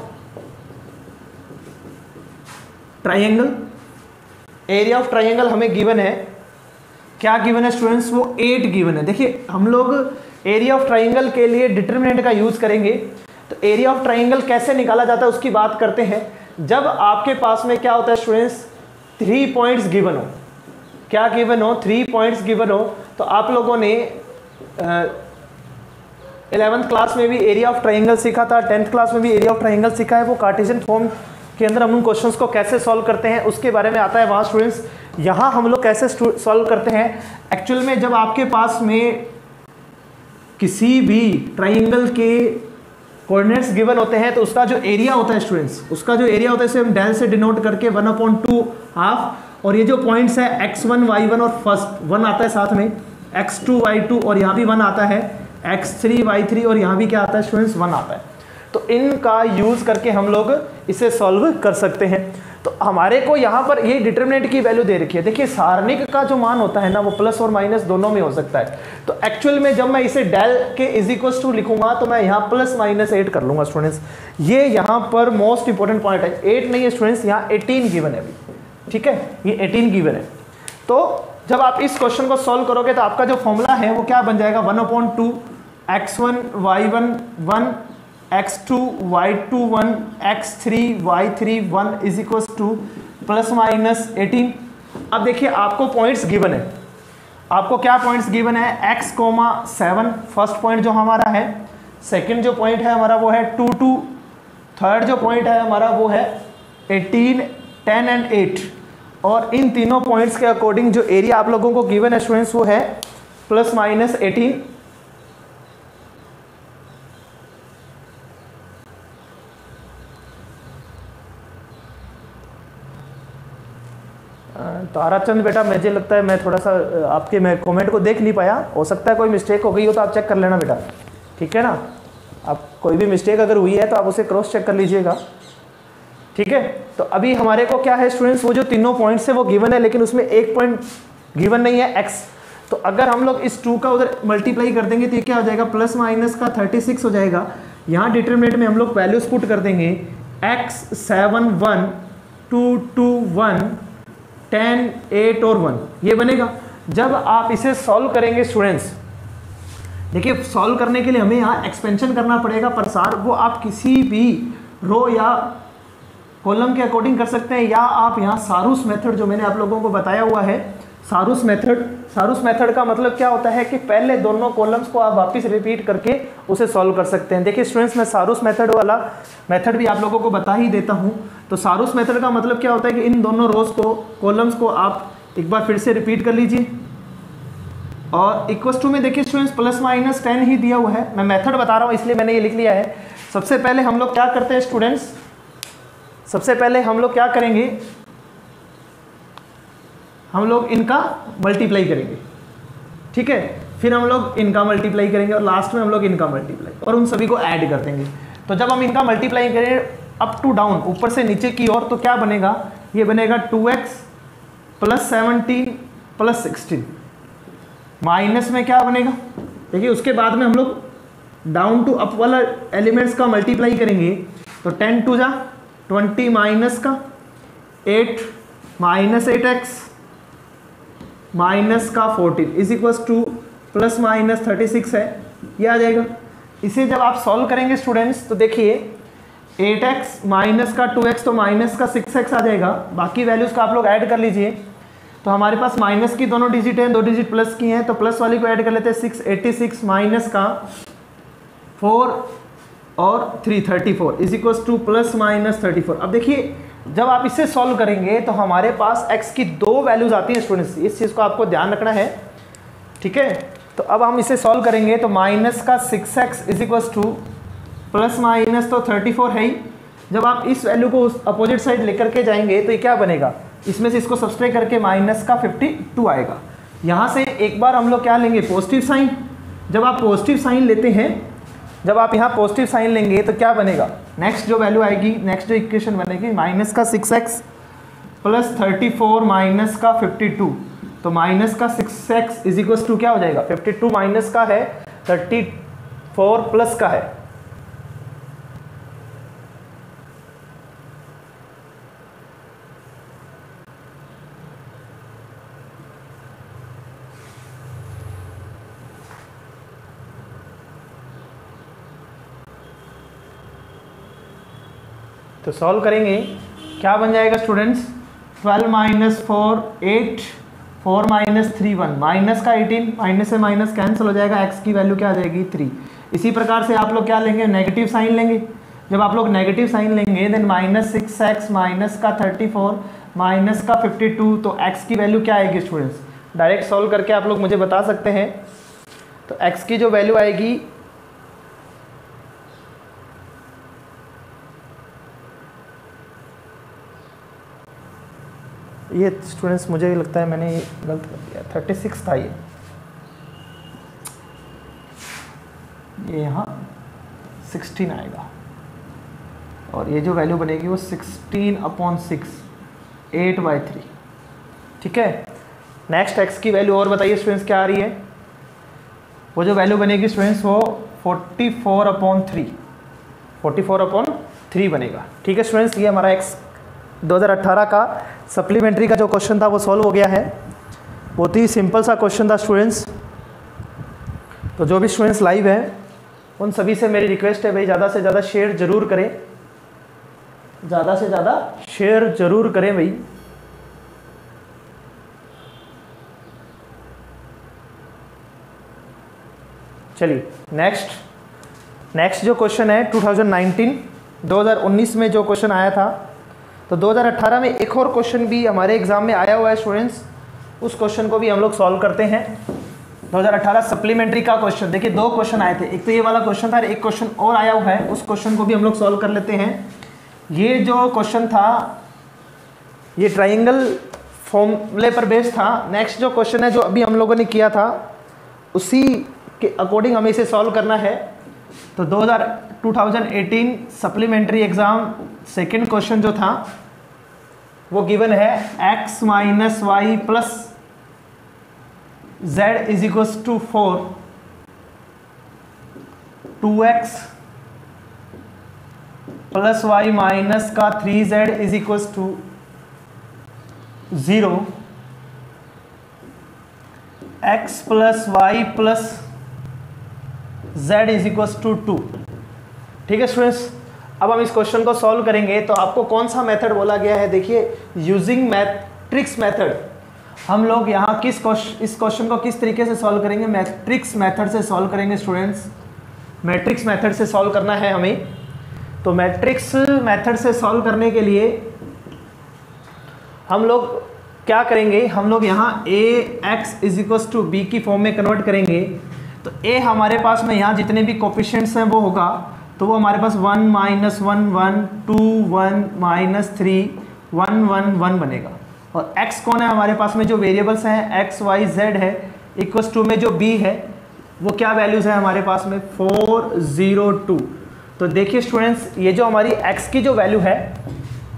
triangle, area of triangle हमें गिवन है क्या गिवन है स्टूडेंट्स, वो 8 गिवन है। देखिए हम लोग एरिया ऑफ ट्राइंगल के लिए डिटरमिनेंट का यूज करेंगे, तो एरिया ऑफ ट्राइंगल कैसे निकाला जाता है उसकी बात करते हैं। जब आपके पास में क्या होता है स्टूडेंट्स, 3 पॉइंट्स गिवन हो, क्या गिवन हो, 3 पॉइंट्स गिवन हो, तो आप लोगों ने 11th क्लास में भी एरिया ऑफ ट्राइंगल सीखा था, 10th क्लास में भी एरिया ऑफ ट्राइंगल सीखा है। वो कार्टेशियन फॉर्म के अंदर हम उन क्वेश्चंस को कैसे सॉल्व करते हैं उसके बारे में आता है वहाँ स्टूडेंट्स। यहाँ हम लोग कैसे सॉल्व करते हैं, एक्चुअल में जब आपके पास में किसी भी ट्राइंगल के कोऑर्डिनेट्स गिवन होते हैं तो उसका जो एरिया होता है स्टूडेंट्स, उसका जो एरिया होता है इसे हम डेल से डिनोट करके 1/2 हाफ, और ये जो पॉइंट्स है x1 y1 और फर्स्ट 1 आता है साथ में, x2 y2 और यहाँ भी 1 आता है, x3 y3 और यहाँ भी क्या आता है स्टूडेंट्स 1 आता है। तो इनका यूज करके हम लोग इसे सॉल्व कर सकते हैं। तो हमारे को यहाँ पर ये डिटरमिनेंट की वैल्यू दे रखी है। देखिए सारणिक का जो मान होता है ना वो प्लस और माइनस दोनों में हो सकता है। तो एक्चुअल में जब मैं इसे डेल के इज इक्वल टू लिखूंगा तो मैं यहाँ प्लस माइनस 8 कर लूंगा स्टूडेंट्स। ये यहाँ पर मोस्ट इंपॉर्टेंट पॉइंट है, 8 नहीं है स्टूडेंट्स, यहाँ 18 गिवन है अभी, ठीक है, ये 18 गिवन है। तो जब आप इस क्वेश्चन को सॉल्व करोगे तो आपका जो फॉर्मूला है वो क्या बन जाएगा, 1/2 x1 y1 1 x2 y2 1 x3 y3 1 is equal two plus minus 18। अब देखिए आपको पॉइंट्स गिवन है, आपको क्या पॉइंट्स गिवन है, x, 7 फर्स्ट पॉइंट जो हमारा है, सेकंड जो पॉइंट है हमारा वो है 2 2, थर्ड जो पॉइंट है हमारा वो है 18 10 एंड 8, और इन तीनों पॉइंट्स के अकॉर्डिंग जो एरिया आप लोगों को गिवन है स्टूडेंट्स वो है प्लस माइनस 18। ताराचंद बेटा मुझे लगता है मैं थोड़ा सा आपके मैं कमेंट को देख नहीं पाया, हो सकता है कोई मिस्टेक हो गई हो तो आप चेक कर लेना बेटा, ठीक है ना। आप कोई भी मिस्टेक अगर हुई है तो आप उसे क्रॉस चेक कर लीजिएगा, ठीक है। तो अभी हमारे को क्या है स्टूडेंट्स, वो जो तीनों पॉइंट्स है वो गिवन है लेकिन उसमें एक पॉइंट गिवन नहीं है x। तो अगर हम लोग इस 2 का उधर मल्टीप्लाई कर देंगे तो ये क्या हो जाएगा, प्लस माइनस का 36 हो जाएगा। यहाँ डिटरमिनेंट में हम लोग वैल्यूज पुट कर देंगे, x 7 1 2 2 1 10 8 और 1 ये बनेगा। जब आप इसे सॉल्व करेंगे स्टूडेंट्स, देखिए सॉल्व करने के लिए हमें यहाँ एक्सपेंशन करना पड़ेगा, प्रसार वो आप किसी भी रो या कॉलम के अकॉर्डिंग कर सकते हैं, या आप यहाँ सारूस मेथड जो मैंने आप लोगों को बताया हुआ है, सारूस मेथड का मतलब क्या होता है कि पहले दोनों कॉलम्स को आप वापस रिपीट करके उसे सॉल्व कर सकते हैं। देखिए स्टूडेंट्स मैं सारूस मेथड वाला मेथड भी आप लोगों को बता ही देता हूँ। तो सारूस मेथड का मतलब क्या होता है कि इन दोनों रोज को कॉलम्स को आप एक बार फिर से रिपीट कर लीजिए, और इक्वल टू में देखिए स्टूडेंट्स प्लस माइनस 10 ही दिया हुआ है, मैं मेथड बता रहा हूँ इसलिए मैंने ये लिख लिया है। सबसे पहले हम लोग क्या करते हैं स्टूडेंट्स, सबसे पहले हम लोग क्या करेंगे, हम लोग इनका मल्टीप्लाई करेंगे, ठीक है, फिर हम लोग इनका मल्टीप्लाई करेंगे और लास्ट में हम लोग इनका मल्टीप्लाई और उन सभी को ऐड कर देंगे। तो जब हम इनका मल्टीप्लाई करें अप टू डाउन, ऊपर से नीचे की ओर, तो क्या बनेगा, ये बनेगा 2x प्लस 17 प्लस 16, माइनस में क्या बनेगा, देखिए उसके बाद में हम लोग डाउन टू अप वाला एलिमेंट्स का मल्टीप्लाई करेंगे। तो 10 2 जा 20 माइनस का 8 माइनस 8x माइनस का 14 is equal two plus minus 36 है, ये आ जाएगा। इसे जब आप सॉल्व करेंगे स्टूडेंट्स तो देखिए 8x माइनस का 2x तो माइनस का 6x आ जाएगा, बाकी वैल्यूज़ का आप लोग ऐड कर लीजिए। तो हमारे पास माइनस की दोनों डिजिट हैं, 2 डिजिट प्लस की हैं, तो प्लस वाली को ऐड कर लेते हैं, 686 माइनस का 4 और 334 is equal two plus minus 34। अब देखिए जब आप इसे सॉल्व करेंगे तो हमारे पास x की 2 वैल्यूज आती हैं स्टूडेंट्स, इस चीज़ को आपको ध्यान रखना है, ठीक है। तो अब हम इसे सॉल्व करेंगे तो माइनस का 6x is equal two plus minus तो 34 है ही। जब आप इस वैल्यू को उस अपोजिट साइड लेकर के जाएंगे तो ये क्या बनेगा, इसमें से इसको सब्सट्रैक्ट करके माइनस का 52 आएगा। यहाँ से एक बार हम लोग क्या लेंगे, पॉजिटिव साइन। जब आप पॉजिटिव साइन लेते हैं, जब आप यहाँ पॉजिटिव साइन लेंगे तो क्या बनेगा, नेक्स्ट जो वैल्यू आएगी, नेक्स्ट जो इक्वेशन बनेगी माइनस का 6x प्लस 34 माइनस का 52, तो माइनस का 6x इज इक्वल टू क्या हो जाएगा, 52 माइनस का है 34 प्लस का है, तो सॉल्व करेंगे, क्या बन जाएगा स्टूडेंट्स, 12 माइनस 4 8, 4 माइनस 3 1, माइनस का 18, माइनस से माइनस कैंसिल हो जाएगा, x की वैल्यू क्या आ जाएगी 3। इसी प्रकार से आप लोग क्या लेंगे, नेगेटिव साइन लेंगे। जब आप लोग नेगेटिव साइन लेंगे देन माइनस 6x, माइनस का 34, माइनस का 52, तो x की वैल्यू क्या आएगी स्टूडेंट्स, डायरेक्ट सॉल्व करके आप लोग मुझे बता सकते हैं। तो x की जो वैल्यू आएगी ये स्टूडेंट्स मुझे लगता है मैंने ये गलत कर दिया, 36 था ये यहाँ 16 आएगा और ये जो वैल्यू बनेगी वो 16/6, 8/3। ठीक है, नेक्स्ट x की वैल्यू और बताइए स्टूडेंट्स क्या आ रही है, वो जो वैल्यू बनेगी स्टूडेंट्स वो 44/3 बनेगा। ठीक है स्टूडेंट्स, ये हमारा x 2018 का सप्लीमेंट्री का जो क्वेश्चन था वो सॉल्व हो गया है। बहुत ही सिंपल सा क्वेश्चन था स्टूडेंट्स। तो जो भी स्टूडेंट्स लाइव हैं उन सभी से मेरी रिक्वेस्ट है भाई ज़्यादा से ज़्यादा शेयर जरूर करें, ज़्यादा से ज़्यादा शेयर जरूर करें भाई। चलिए नेक्स्ट जो क्वेश्चन है 2019 में जो क्वेश्चन आया था, तो 2018 में एक और क्वेश्चन भी हमारे एग्जाम में आया हुआ है स्टूडेंट्स, उस क्वेश्चन को भी हम लोग सॉल्व करते हैं। 2018 सप्लीमेंट्री का क्वेश्चन, देखिए 2 क्वेश्चन आए थे, एक तो ये वाला क्वेश्चन था, एक क्वेश्चन और आया हुआ है, उस क्वेश्चन को भी हम लोग सॉल्व कर लेते हैं। ये जो क्वेश्चन था ये ट्राइंगल फॉर्मूले पर बेस्ड था। नेक्स्ट जो क्वेश्चन है जो अभी हम लोगों ने किया था उसी के अकॉर्डिंग हमें इसे सॉल्व करना है। तो 2018 सप्लीमेंट्री एग्जाम सेकेंड क्वेश्चन जो था वो गिवन है x minus y plus z is equals to 4, 2x plus y minus का 3z is equals to 0, x plus y plus z is equals to 2। ठीक है स्टूडेंट्स, अब हम इस क्वेश्चन को सॉल्व करेंगे। तो आपको कौन सा मेथड बोला गया है, देखिए यूजिंग मैट्रिक्स मेथड। हम लोग यहाँ इस क्वेश्चन को किस तरीके से सॉल्व करेंगे, मैट्रिक्स मेथड से सॉल्व करेंगे स्टूडेंट्स। मैट्रिक्स मेथड से सॉल्व करना है हमें। तो मैट्रिक्स मेथड से सॉल्व करने के लिए हम लोग क्या करेंगे, हम लोग यहाँ ax is equals to b की फॉर्म में कन्वर्ट करेंगे। तो a हमारे पास में यहाँ जितने भी कोफिशिएंट्स हैं वो होगा, तो वो हमारे पास 1 माइनस 1 1 2 1 माइनस 3 1 1 1 बनेगा। और x कौन है हमारे पास में, जो वेरिएबल्स हैं x y z है, इक्वल्स टू में जो b है वो क्या वैल्यूज़ है हमारे पास में 4 0 2। तो देखिए स्टूडेंट्स, ये जो हमारी x की जो वैल्यू है,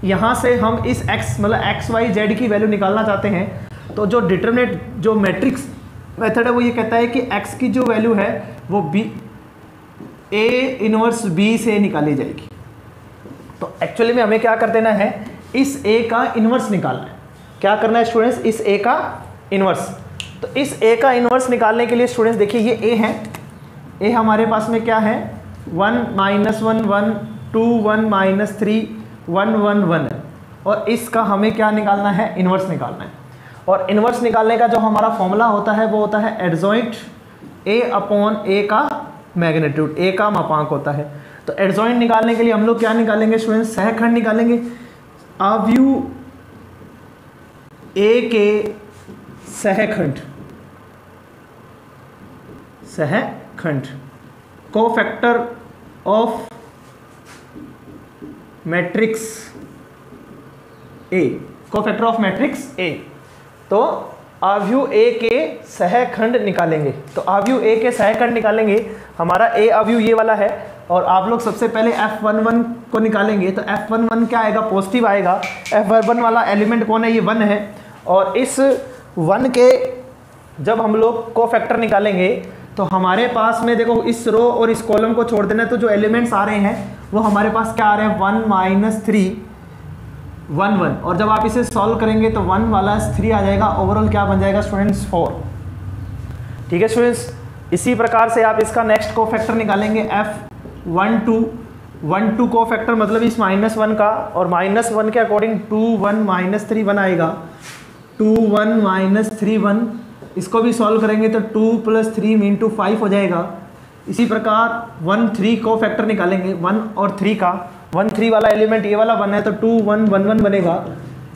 यहाँ से हम इस x मतलब x y z की वैल्यू निकालना चाहते हैं। तो जो डिटरमिनेट जो मैट्रिक्स मेथड है वो ये कहता है कि x की जो वैल्यू है वो b a इनवर्स b से निकाली जाएगी। तो एक्चुअली में हमें क्या कर देना है, इस a का इनवर्स निकालना है। क्या करना है स्टूडेंट्स, इस a का इनवर्स। तो इस a का इनवर्स निकालने के लिए स्टूडेंट्स देखिए ये a है, a हमारे पास में क्या है 1 माइनस 1 1 2 1 माइनस 3 1 1 1 है। और इसका हमें क्या निकालना है, इनवर्स निकालना है। और इनवर्स निकालने का जो हमारा फॉर्मूला होता है वो होता है एडजॉइंट a अपॉन a का मैग्नीट्यूड, a का मापांक होता है। तो एडजॉइंट निकालने के लिए हम लोग क्या निकालेंगे स्टूडेंट्स, सहखंड निकालेंगे। अवयु a के सहखंड cofactor of matrix A, cofactor of matrix A। तो अवयु A के सहखंड निकालेंगे। तो अवयु A के सहखंड निकालेंगे, हमारा A अवयु ये वाला है। और आप लोग सबसे पहले F11 को निकालेंगे। तो F11 क्या आएगा, पॉजिटिव आएगा। F11 वाला एलिमेंट कौन है, ये 1 है। और इस 1 के जब हम लोग कोफैक्टर निकालेंगे तो हमारे पास में देखो इस रो और इस कॉलम को छोड़ देना, तो जो एलिमेंट्स आ रहे हैं वो हमारे पास क्या आ रहे हैं 1 माइनस 3 1 1। और जब आप इसे सॉल्व करेंगे तो 1 वाला 3 आ जाएगा, ओवरऑल क्या बन जाएगा स्टूडेंट्स 4। ठीक है स्टूडेंट्स, इसी प्रकार से आप इसका नेक्स्ट कोफैक्टर निकालेंगे F12। 1 2 को फैक्टर मतलब इस -1 का, और -1 के अकॉर्डिंग 2 1 -3 1 आएगा, 2 1 -3 1। इसको भी सॉल्व करेंगे तो 2 + 3 × 5 हो जाएगा। इसी प्रकार 1 3 को फैक्टर निकालेंगे 1 और 3 का। 1 3 वाला एलिमेंट ये वाला 1 है तो 2 1 1 1 बनेगा,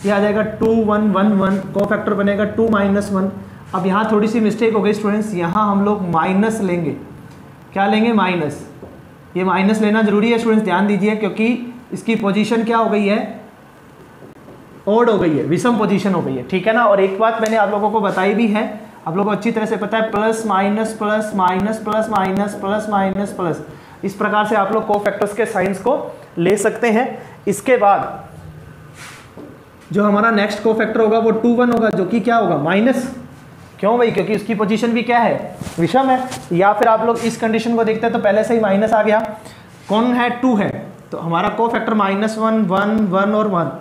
ये आ जाएगा 2 1 1 1, को फैक्टर बनेगा 2 -1। अब यहाँ थोड़ी सी मिस्टेक हो गई स्टूडेंट्स, यहाँ हम लोग माइनस लेंगे। क्या लेंगे? माइनस। ये माइनस लेना जरूरी है स्टूडेंट्स, ध्यान दीजिए, क्योंकि इसकी पोजीशन क्या हो गई है? ओड हो गई है, विषम पोजीशन हो गई है, ठीक है ना। और एक बात मैंने आप लोगों को बताई भी है, आप लोगों को अच्छी तरह से पता है, plus minus plus minus plus minus plus minus plus, इस प्रकार से आप लोग कोफैक्टर्स के साइंस को ले सकते हैं। इसके बाद जो हमारा नेक्स्ट कोफैक्टर होगा वो 2 1 होगा, जो कि क्या होगा? माइनस। क्यों भाई? क्योंकि उसकी पोजीशन भी क्या है? विषम है। या फिर आप लोग इस कंडीशन को देखते हैं तो पहले से ही माइनस आ गया, कौन है? 2 है, तो हमारा कोफैक्टर -1 1 1 और 1।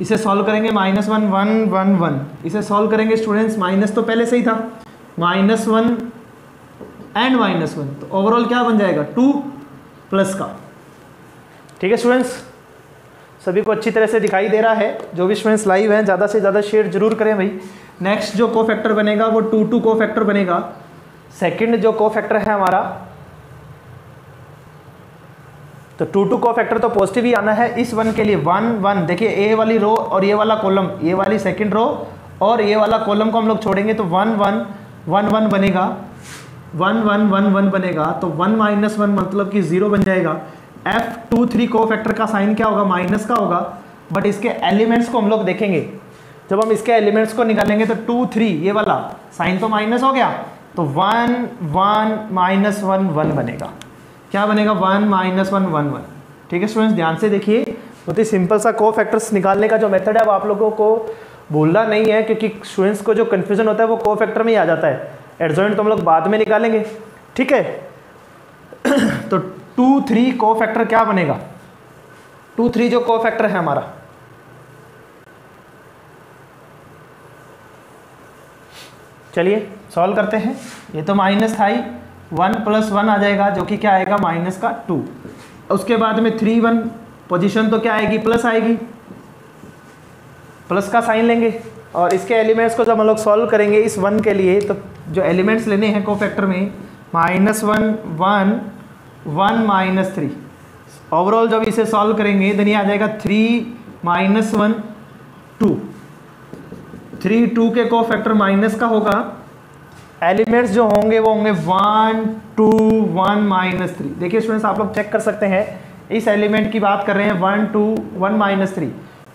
इसे सॉल्व करेंगे -1 1 1 1, इसे सॉल्व करेंगे स्टूडेंट्स, माइनस तो पहले से ही था, -1 एंड -1, तो ओवरऑल क्या बन जाएगा? 2 प्लस का। ठीक है स्टूडेंट्स, सभी को अच्छी तरह से दिखाई दे रहा है? जो भी स्टूडेंट्स लाइव हैं ज़्यादा से ज़्यादा शेयर जरूर करें भाई। नेक्स्ट जो कोफैक्टर बनेगा वो 2 2 कोफैक्टर बनेगा। सेकंड जो कोफैक्टर है हमारा, तो 2 2 कोफैक्टर तो पॉजिटिव ही आना है। इस 1 के लिए 1 1, देखिए ए वाली रो और ये वाला कॉलम, ये वाली सेकंड रो और ये वाला कॉलम को हम लोग छोड़ेंगे तो 1 1 1 1 बनेगा, 1 1 1 1 बनेगा, तो 1 -1 मतलब कि 0 बन जाएगा। F2 3 कोफैक्टर का साइन क्या होगा? माइनस का होगा, बट इसके एलिमेंट्स को हम लोग देखेंगे। जब हम इसके एलिमेंट्स को निकालेंगे तो 2 3 ये वाला साइन तो माइनस हो गया, तो 1 1 -1 1 बनेगा। क्या बनेगा? 1 -1 1 1। ठीक है स्टूडेंट्स, ध्यान से देखिए, बहुत ही सिंपल सा कोफैक्टर्स निकालने का जो मेथड है वो आप लोगों को भूलना नहीं है, क्योंकि स्टूडेंट्स को जो कन्फ्यूजन होता है वो कोफैक्टर में ही आ जाता है। एडजॉइंट तो हम लोग बाद में निकालेंगे, ठीक है। तो 2 3 कोफैक्टर क्या बनेगा? 2 3 जो कोफैक्टर है हमारा, चलिए सॉल्व करते हैं। ये तो माइनस था ही, 1 + 1 आ जाएगा, जो कि क्या आएगा? माइनस का 2। उसके बाद में 3 1, पोजीशन तो क्या आएगी? प्लस आएगी, प्लस का साइन लेंगे। और इसके एलिमेंट्स को जब हम लोग सॉल्व करेंगे इस 1 के लिए, तो जो एलिमेंट्स लेने हैं कोफैक्टर में, -1 1 1 -3, ओवरऑल जब इसे सॉल्व करेंगे देन ये आ जाएगा 3 -1 2। 3 2 के कोफैक्टर माइनस का होगा, एलिमेंट्स जो होंगे वो होंगे 1 2 1 -3। देखिए स्टूडेंट्स, आप लोग चेक कर सकते हैं, इस एलिमेंट की बात कर रहे हैं 1 2 1 -3,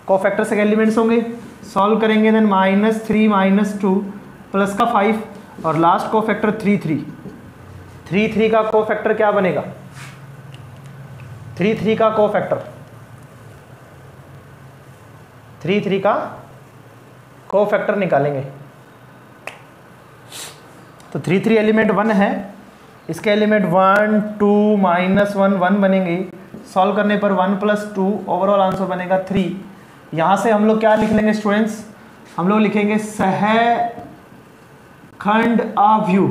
कोफैक्टर से एलिमेंट्स होंगे, सॉल्व करेंगे देन -3 -2 प्लस का 5, और लास्ट कोफैक्टर 3 3। 3 3 का कोफैक्टर क्या बनेगा? 3 3 का कोफैक्टर, 3 3 का कोफैक्टर निकालेंगे। तो 3 3 एलिमेंट 1 है, इसके एलिमेंट 1 2 -1 1 बनेंगे, सॉल्व करने पर 1 + 2, ओवरऑल आंसर बनेगा 3। यहाँ से हम लोग क्या लिख लेंगे स्टूडेंट्स? हम लोग लिखेंगे सहखंड अव्यू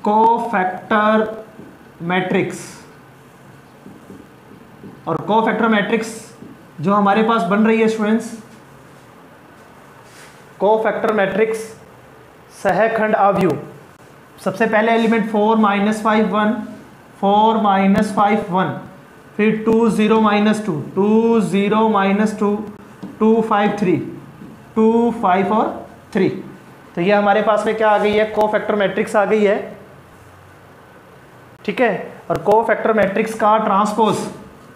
कोफैक्टर मैट्रिक्स। और कोफैक्टर मैट्रिक्स जो हमारे पास बन रही है स्टूडेंट्स, कोफैक्टर मैट्रिक्स सहखंड अव्यू, सबसे पहले एलिमेंट 4 -5 1 4 -5 1, फिर 2 0 -2 2 0 -2 2 5 3 2 5 और 3। तो ये हमारे पास में क्या आ गई है? कोफैक्टर मैट्रिक्स आ गई है, ठीक है। और कोफैक्टर मैट्रिक्स का ट्रांसपोज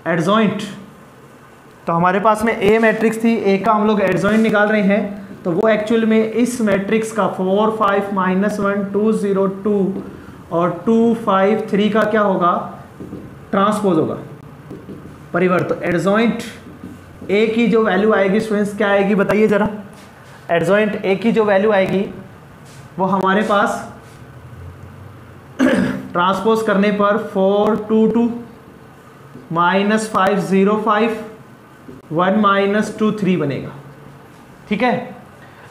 एडजॉइंट, तो हमारे पास में ए मैट्रिक्स थी, ए का हम लोग एडजॉइंट निकाल रहे हैं, तो वो एक्चुअल में इस मैट्रिक्स का 4 5 -1 2 0 2 और 2 5 3 का क्या होगा? ट्रांसपोज होगा, परिवर्त। तो एडजॉइंट ए की जो वैल्यू आएगी स्टूडेंट्स, क्या आएगी बताइए जरा? एडजॉइंट ए की जो वैल्यू आएगी वो हमारे पास ट्रांसपोज करने पर 4 2 2 -5 0 5 1 -2 3 बनेगा, ठीक है।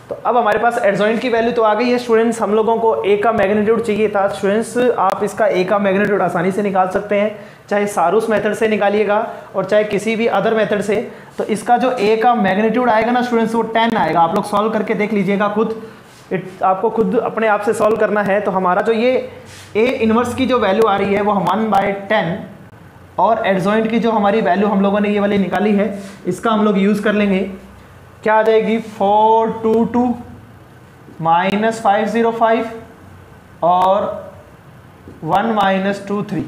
तो अब हमारे पास एडजॉइंट की वैल्यू तो आ गई है स्टूडेंट्स। हम लोगों को ए का मैग्नीट्यूड चाहिए था स्टूडेंट्स। आप इसका ए का मैग्नीट्यूड आसानी से निकाल सकते हैं, चाहे सारूस मेथड से निकालिएगा और चाहे किसी भी अदर मेथड से। तो इसका जो ए का मैग्नीट्यूड आएगा ना स्टूडेंट्स, वो 10 आएगा। आप लोग सॉल्व करके देख लीजिएगा खुद, आपको खुद अपने आप से सॉल्व करना है। तो हमारा जो ये ए इनवर्स की जो वैल्यू आ रही है वो 1/10 और एडजॉइंट की जो हमारी वैल्यू हम लोगों ने ये वाली निकाली है, इसका हम लोग यूज़ कर लेंगे। क्या आ जाएगी 422 - 505 और 1 - 23।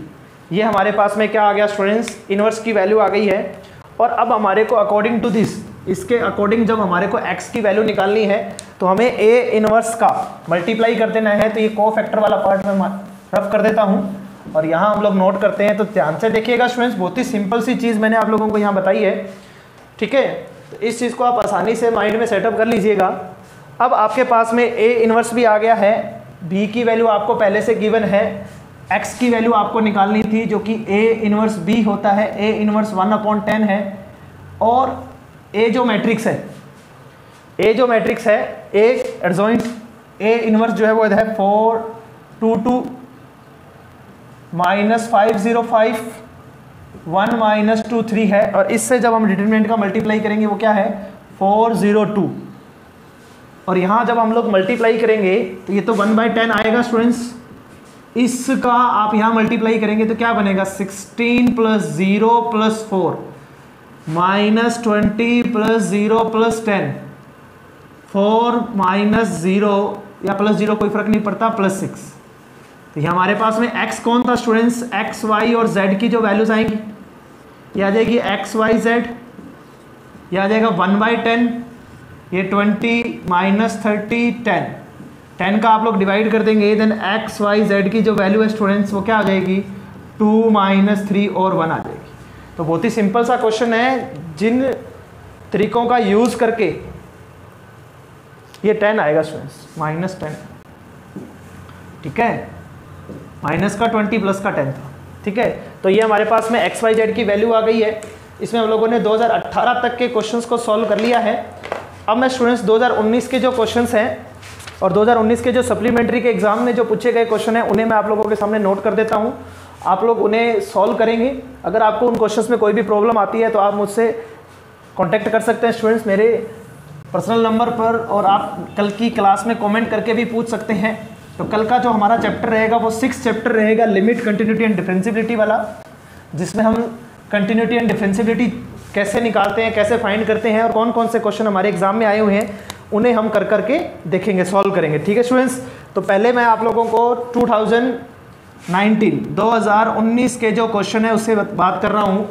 ये हमारे पास में क्या आ गया स्टूडेंट्स, इनवर्स की वैल्यू आ गई है। और अब हमारे को अकॉर्डिंग टू दिस, इसके अकॉर्डिंग जब हमारे को x की वैल्यू निकालनी है तो हमें ए इनवर्स का मल्टीप्लाई कर देना है। तो ये को फैक्टर वाला पार्ट मैं रफ कर देता हूँ और यहाँ हम लोग नोट करते हैं। तो ध्यान से देखिएगा स्टूडेंट्स, बहुत ही सिंपल सी चीज़ मैंने आप लोगों को यहाँ बताई है, ठीक है। तो इस चीज़ को आप आसानी से माइंड में सेटअप कर लीजिएगा। अब आपके पास में ए इनवर्स भी आ गया है, बी की वैल्यू आपको पहले से गिवन है, एक्स की वैल्यू आपको निकालनी थी जो कि ए इनवर्स बी होता है, ए इनवर्स 1/10 है। और ए जो मैट्रिक्स है, ए जो मैट्रिक्स है, ए एडजॉइंट ए इनवर्स जो है वो है 422 - 505 1 - 23 है। और इससे जब हम डिटरमिनेंट का मल्टीप्लाई करेंगे वो क्या है 402। और यहाँ जब हम लोग मल्टीप्लाई करेंगे तो ये तो 1/10 आएगा स्टूडेंट्स। इसका आप यहाँ मल्टीप्लाई करेंगे तो क्या बनेगा 16 + 0 + 4 - 20 + 0 + 10 4 - 0 या +0 कोई फर्क नहीं पड़ता +6। तो ये हमारे पास में x कौन था स्टूडेंट्स, x y और z की जो वैल्यूज आएंगी ये आ जाएगी x y z, ये आ जाएगा 1/10, ये 20 - 30 10 का आप लोग डिवाइड कर देंगे। देन x y z की जो वैल्यू है स्टूडेंट्स वो क्या आ जाएगी 2 - 3 और 1 आ जाएगी। तो बहुत ही सिंपल सा क्वेश्चन है, जिन तरीकों का यूज़ करके ये 10 आएगा स्टूडेंट्स, -10, ठीक है, माइनस का 20 प्लस का 10 था, ठीक है। तो ये हमारे पास में एक्स वाई जेड की वैल्यू आ गई है। इसमें हम लोगों ने 2018 तक के क्वेश्चंस को सॉल्व कर लिया है। अब मैं स्टूडेंट्स 2019 के जो क्वेश्चंस हैं और 2019 के जो सप्लीमेंट्री के एग्जाम में जो पूछे गए क्वेश्चन हैं उन्हें मैं आप लोगों के सामने नोट कर देता हूँ। आप लोग उन्हें सॉल्व करेंगे। अगर आपको उन क्वेश्चंस में कोई भी प्रॉब्लम आती है तो आप मुझसे कॉन्टैक्ट कर सकते हैं स्टूडेंट्स मेरे पर्सनल नंबर पर, और आप कल की क्लास में कमेंट करके भी पूछ सकते हैं। तो कल का जो हमारा चैप्टर रहेगा वो 6th चैप्टर रहेगा, लिमिट, कंटिन्यूटी एंड डिफरेंशियबिलिटी वाला, जिसमें हम कंटिन्यूटी एंड डिफरेंशियबिलिटी कैसे निकालते हैं, कैसे फाइंड करते हैं और कौन कौन से क्वेश्चन हमारे एग्जाम में आए हुए हैं उन्हें हम कर करके देखेंगे, सॉल्व करेंगे, ठीक है स्टूडेंट्स। तो पहले मैं आप लोगों को 2019 के जो क्वेश्चन है उससे बात कर रहा हूँ।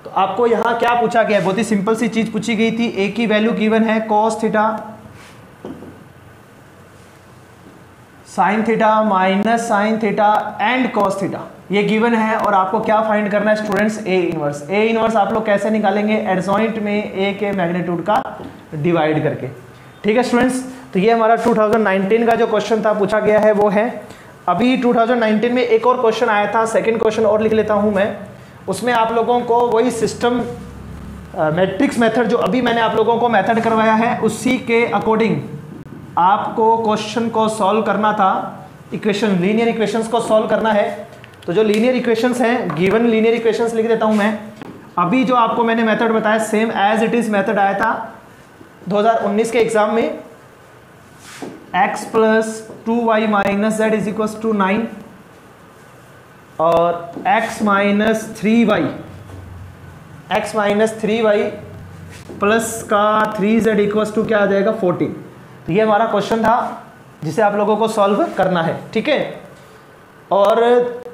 तो आपको यहाँ क्या पूछा गया है, बहुत ही सिंपल सी चीज़ पूछी गई थी। ए की वैल्यू गिवन है cos theta sin theta minus sine theta and cos theta, ये गिवन है। और आपको क्या फाइंड करना है students, A inverse. A inverse आप लोग कैसे निकालेंगे, एडजॉइंट में ए के मैग्नीट्यूड का डिवाइड करके, ठीक है स्टूडेंट्स। तो ये हमारा 2019 का जो क्वेश्चन था पूछा गया है वो है। अभी 2019 में एक और क्वेश्चन आया था, सेकंड क्वेश्चन और लिख लेता हूँ मैं। उसमें आप लोगों को वही सिस्टम मैट्रिक्स मेथड जो अभी मैंने आप लोगों को मेथड करवाया है उसी के अकॉर्डिंग आपको क्वेश्चन को सॉल्व करना था। इक्वेशन, लीनियर इक्वेशंस को सॉल्व करना है। तो जो लीनियर इक्वेशंस हैं, गिवन लीनियर इक्वेशंस लिख देता हूँ मैं। अभी जो आपको मैंने मेथड बताया same as it is method आया था 2019 के एग्जाम में। x + 2y - z = 9 और x - 3y प्लस का 3z = क्या आ जाएगा 14। तो ये हमारा क्वेश्चन था जिसे आप लोगों को सॉल्व करना है, ठीक है। और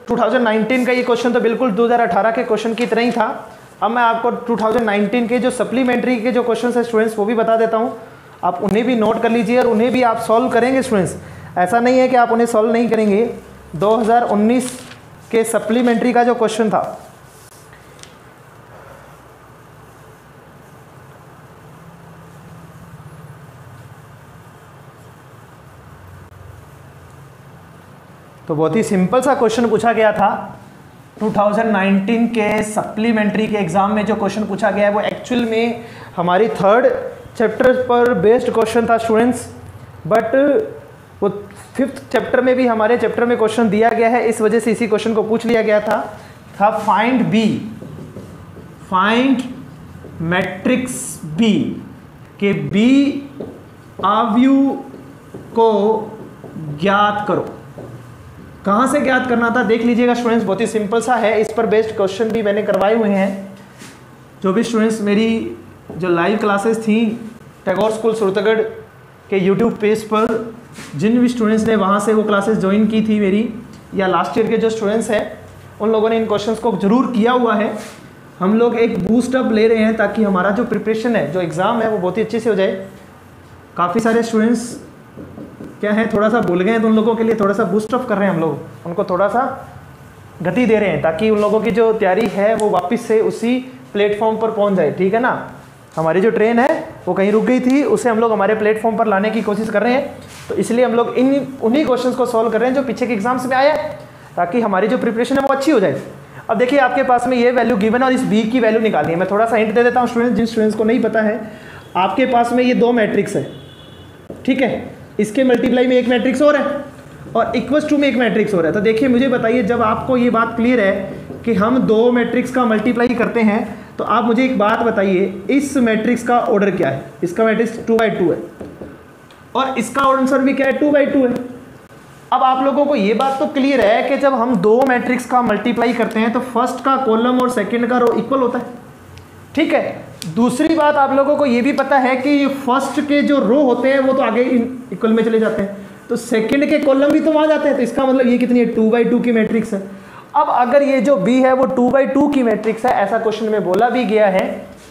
2019 का ये क्वेश्चन तो बिल्कुल 2018 के क्वेश्चन की तरह ही था। अब मैं आपको 2019 के जो सप्लीमेंट्री के जो क्वेश्चन है स्टूडेंट्स वो भी बता देता हूँ, आप उन्हें भी नोट कर लीजिए और उन्हें भी आप सॉल्व करेंगे स्टूडेंट्स। ऐसा नहीं है कि आप उन्हें सॉल्व नहीं करेंगे। 2019 के सप्लीमेंट्री का जो क्वेश्चन था तो बहुत ही सिंपल सा क्वेश्चन पूछा गया था 2019 के सप्लीमेंट्री के एग्जाम में। जो क्वेश्चन पूछा गया है वो एक्चुअल में हमारी 3rd चैप्टर पर बेस्ड क्वेश्चन था स्टूडेंट्स। बट वो 5th चैप्टर में भी हमारे चैप्टर में क्वेश्चन दिया गया है, इस वजह से इसी क्वेश्चन को पूछ लिया गया था find B, find matrix B के बी आव्यूह को ज्ञात करो। कहाँ से ज्ञात करना था देख लीजिएगा स्टूडेंट्स, बहुत ही सिंपल सा है, इस पर बेस्ड क्वेश्चन भी मैंने करवाए हुए हैं। जो भी स्टूडेंट्स मेरी जो लाइव क्लासेस थी टैगोर स्कूल सुरतगढ़ के यूट्यूब पेज पर, जिन भी स्टूडेंट्स ने वहाँ से वो क्लासेस ज्वाइन की थी मेरी, या लास्ट ईयर के जो स्टूडेंट्स हैं उन लोगों ने इन क्वेश्चंस को जरूर किया हुआ है। हम लोग एक बूस्ट अप ले रहे हैं ताकि हमारा जो प्रिपरेशन है, जो एग्ज़ाम है, वो बहुत ही अच्छे से हो जाए। काफ़ी सारे स्टूडेंट्स क्या है थोड़ा सा भूल गए हैं, तो उन लोगों के लिए थोड़ा सा बूस्ट अप कर रहे हैं हम लोग, उनको थोड़ा सा गति दे रहे हैं ताकि उन लोगों की जो तैयारी है वो वापस से उसी प्लेटफॉर्म पर पहुंच जाए, ठीक है ना। हमारी जो ट्रेन है वो कहीं रुक गई थी, उसे हम लोग हमारे प्लेटफॉर्म पर लाने की कोशिश कर रहे हैं, तो इसलिए हम लोग उन्हीं क्वेश्चंस को सॉल्व कर रहे हैं जो पीछे के एग्जाम्स में आया है, ताकि हमारी जो प्रिपरेशन है वो अच्छी हो जाए। अब देखिए आपके पास में ये वैल्यू गिवन है और इस बी की वैल्यू निकालनी है। मैं थोड़ा सा हिंट दे देता हूँ स्टूडेंट्स, जिन स्टूडेंट्स को नहीं पता है, आपके पास में ये 2 मैट्रिक्स है, ठीक है, इसके मल्टीप्लाई में एक मैट्रिक्स और है और इक्वल्स टू में एक मैट्रिक्स और है। तो देखिए मुझे बताइए, जब आपको ये बात क्लियर है कि हम 2 मैट्रिक्स का मल्टीप्लाई करते हैं, तो आप मुझे एक बात बताइए, इस मैट्रिक्स का ऑर्डर क्या है? इसका मैट्रिक्स 2/2 है और इसका आंसर भी क्या है? 2/2 है। अब आप लोगों को ये बात तो क्लियर है कि जब हम 2 मैट्रिक्स का मल्टीप्लाई करते हैं तो फर्स्ट का कॉलम और सेकंड का रो इक्वल होता है, ठीक है। दूसरी बात आप लोगों को ये भी पता है कि फर्स्ट के जो रो होते हैं वो तो आगे इक्वल में चले जाते हैं, तो सेकंड के कॉलम भी तो वहाँ जाते हैं, तो इसका मतलब ये कितनी है? 2/2 की मैट्रिक्स है। अब अगर ये जो बी है वो 2/2 की मैट्रिक्स है, ऐसा क्वेश्चन में बोला भी गया है,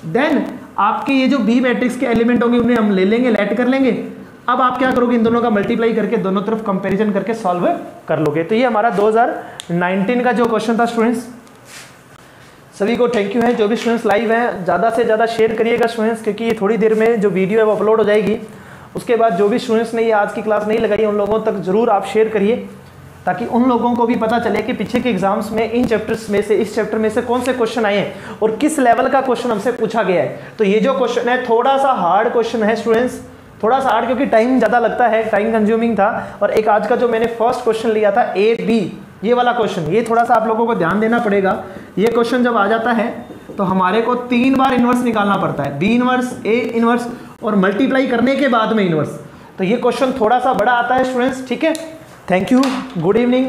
देन आपके ये जो बी मैट्रिक्स के एलिमेंट होंगे उन्हें हम ले लेंगे, लेट कर लेंगे। अब आप क्या करोगे? इन दोनों का मल्टीप्लाई करके दोनों तरफ कंपैरिजन करके सॉल्व कर लोगे। तो ये हमारा 2019 का जो क्वेश्चन था स्टूडेंट्स। सभी को थैंक यू है, जो भी स्टूडेंट्स लाइव हैं ज़्यादा से ज़्यादा शेयर करिएगा स्टूडेंट्स, क्योंकि ये थोड़ी देर में जो वीडियो है वो अपलोड हो जाएगी। उसके बाद जो भी स्टूडेंट्स ने ये आज की क्लास नहीं लगाई उन लोगों तक जरूर आप शेयर करिए, ताकि उन लोगों को भी पता चले कि पीछे के एग्जाम्स में इन चैप्टर्स में से, इस चैप्टर में से कौन से क्वेश्चन आए हैं और किस लेवल का क्वेश्चन हमसे पूछा गया है। तो ये जो क्वेश्चन है थोड़ा सा हार्ड क्वेश्चन है स्टूडेंट्स, थोड़ा सा हार्ड क्योंकि टाइम ज़्यादा लगता है, टाइम कंज्यूमिंग था। और एक आज का जो मैंने फर्स्ट क्वेश्चन लिया था AB, ये वाला क्वेश्चन, ये थोड़ा सा आप लोगों को ध्यान देना पड़ेगा। ये क्वेश्चन जब आ जाता है तो हमारे को 3 बार इन्वर्स निकालना पड़ता है, B इन्वर्स, A इन्वर्स और मल्टीप्लाई करने के बाद में इन्वर्स। तो ये क्वेश्चन थोड़ा सा बड़ा आता है स्टूडेंट्स, ठीक है। Thank you, good evening.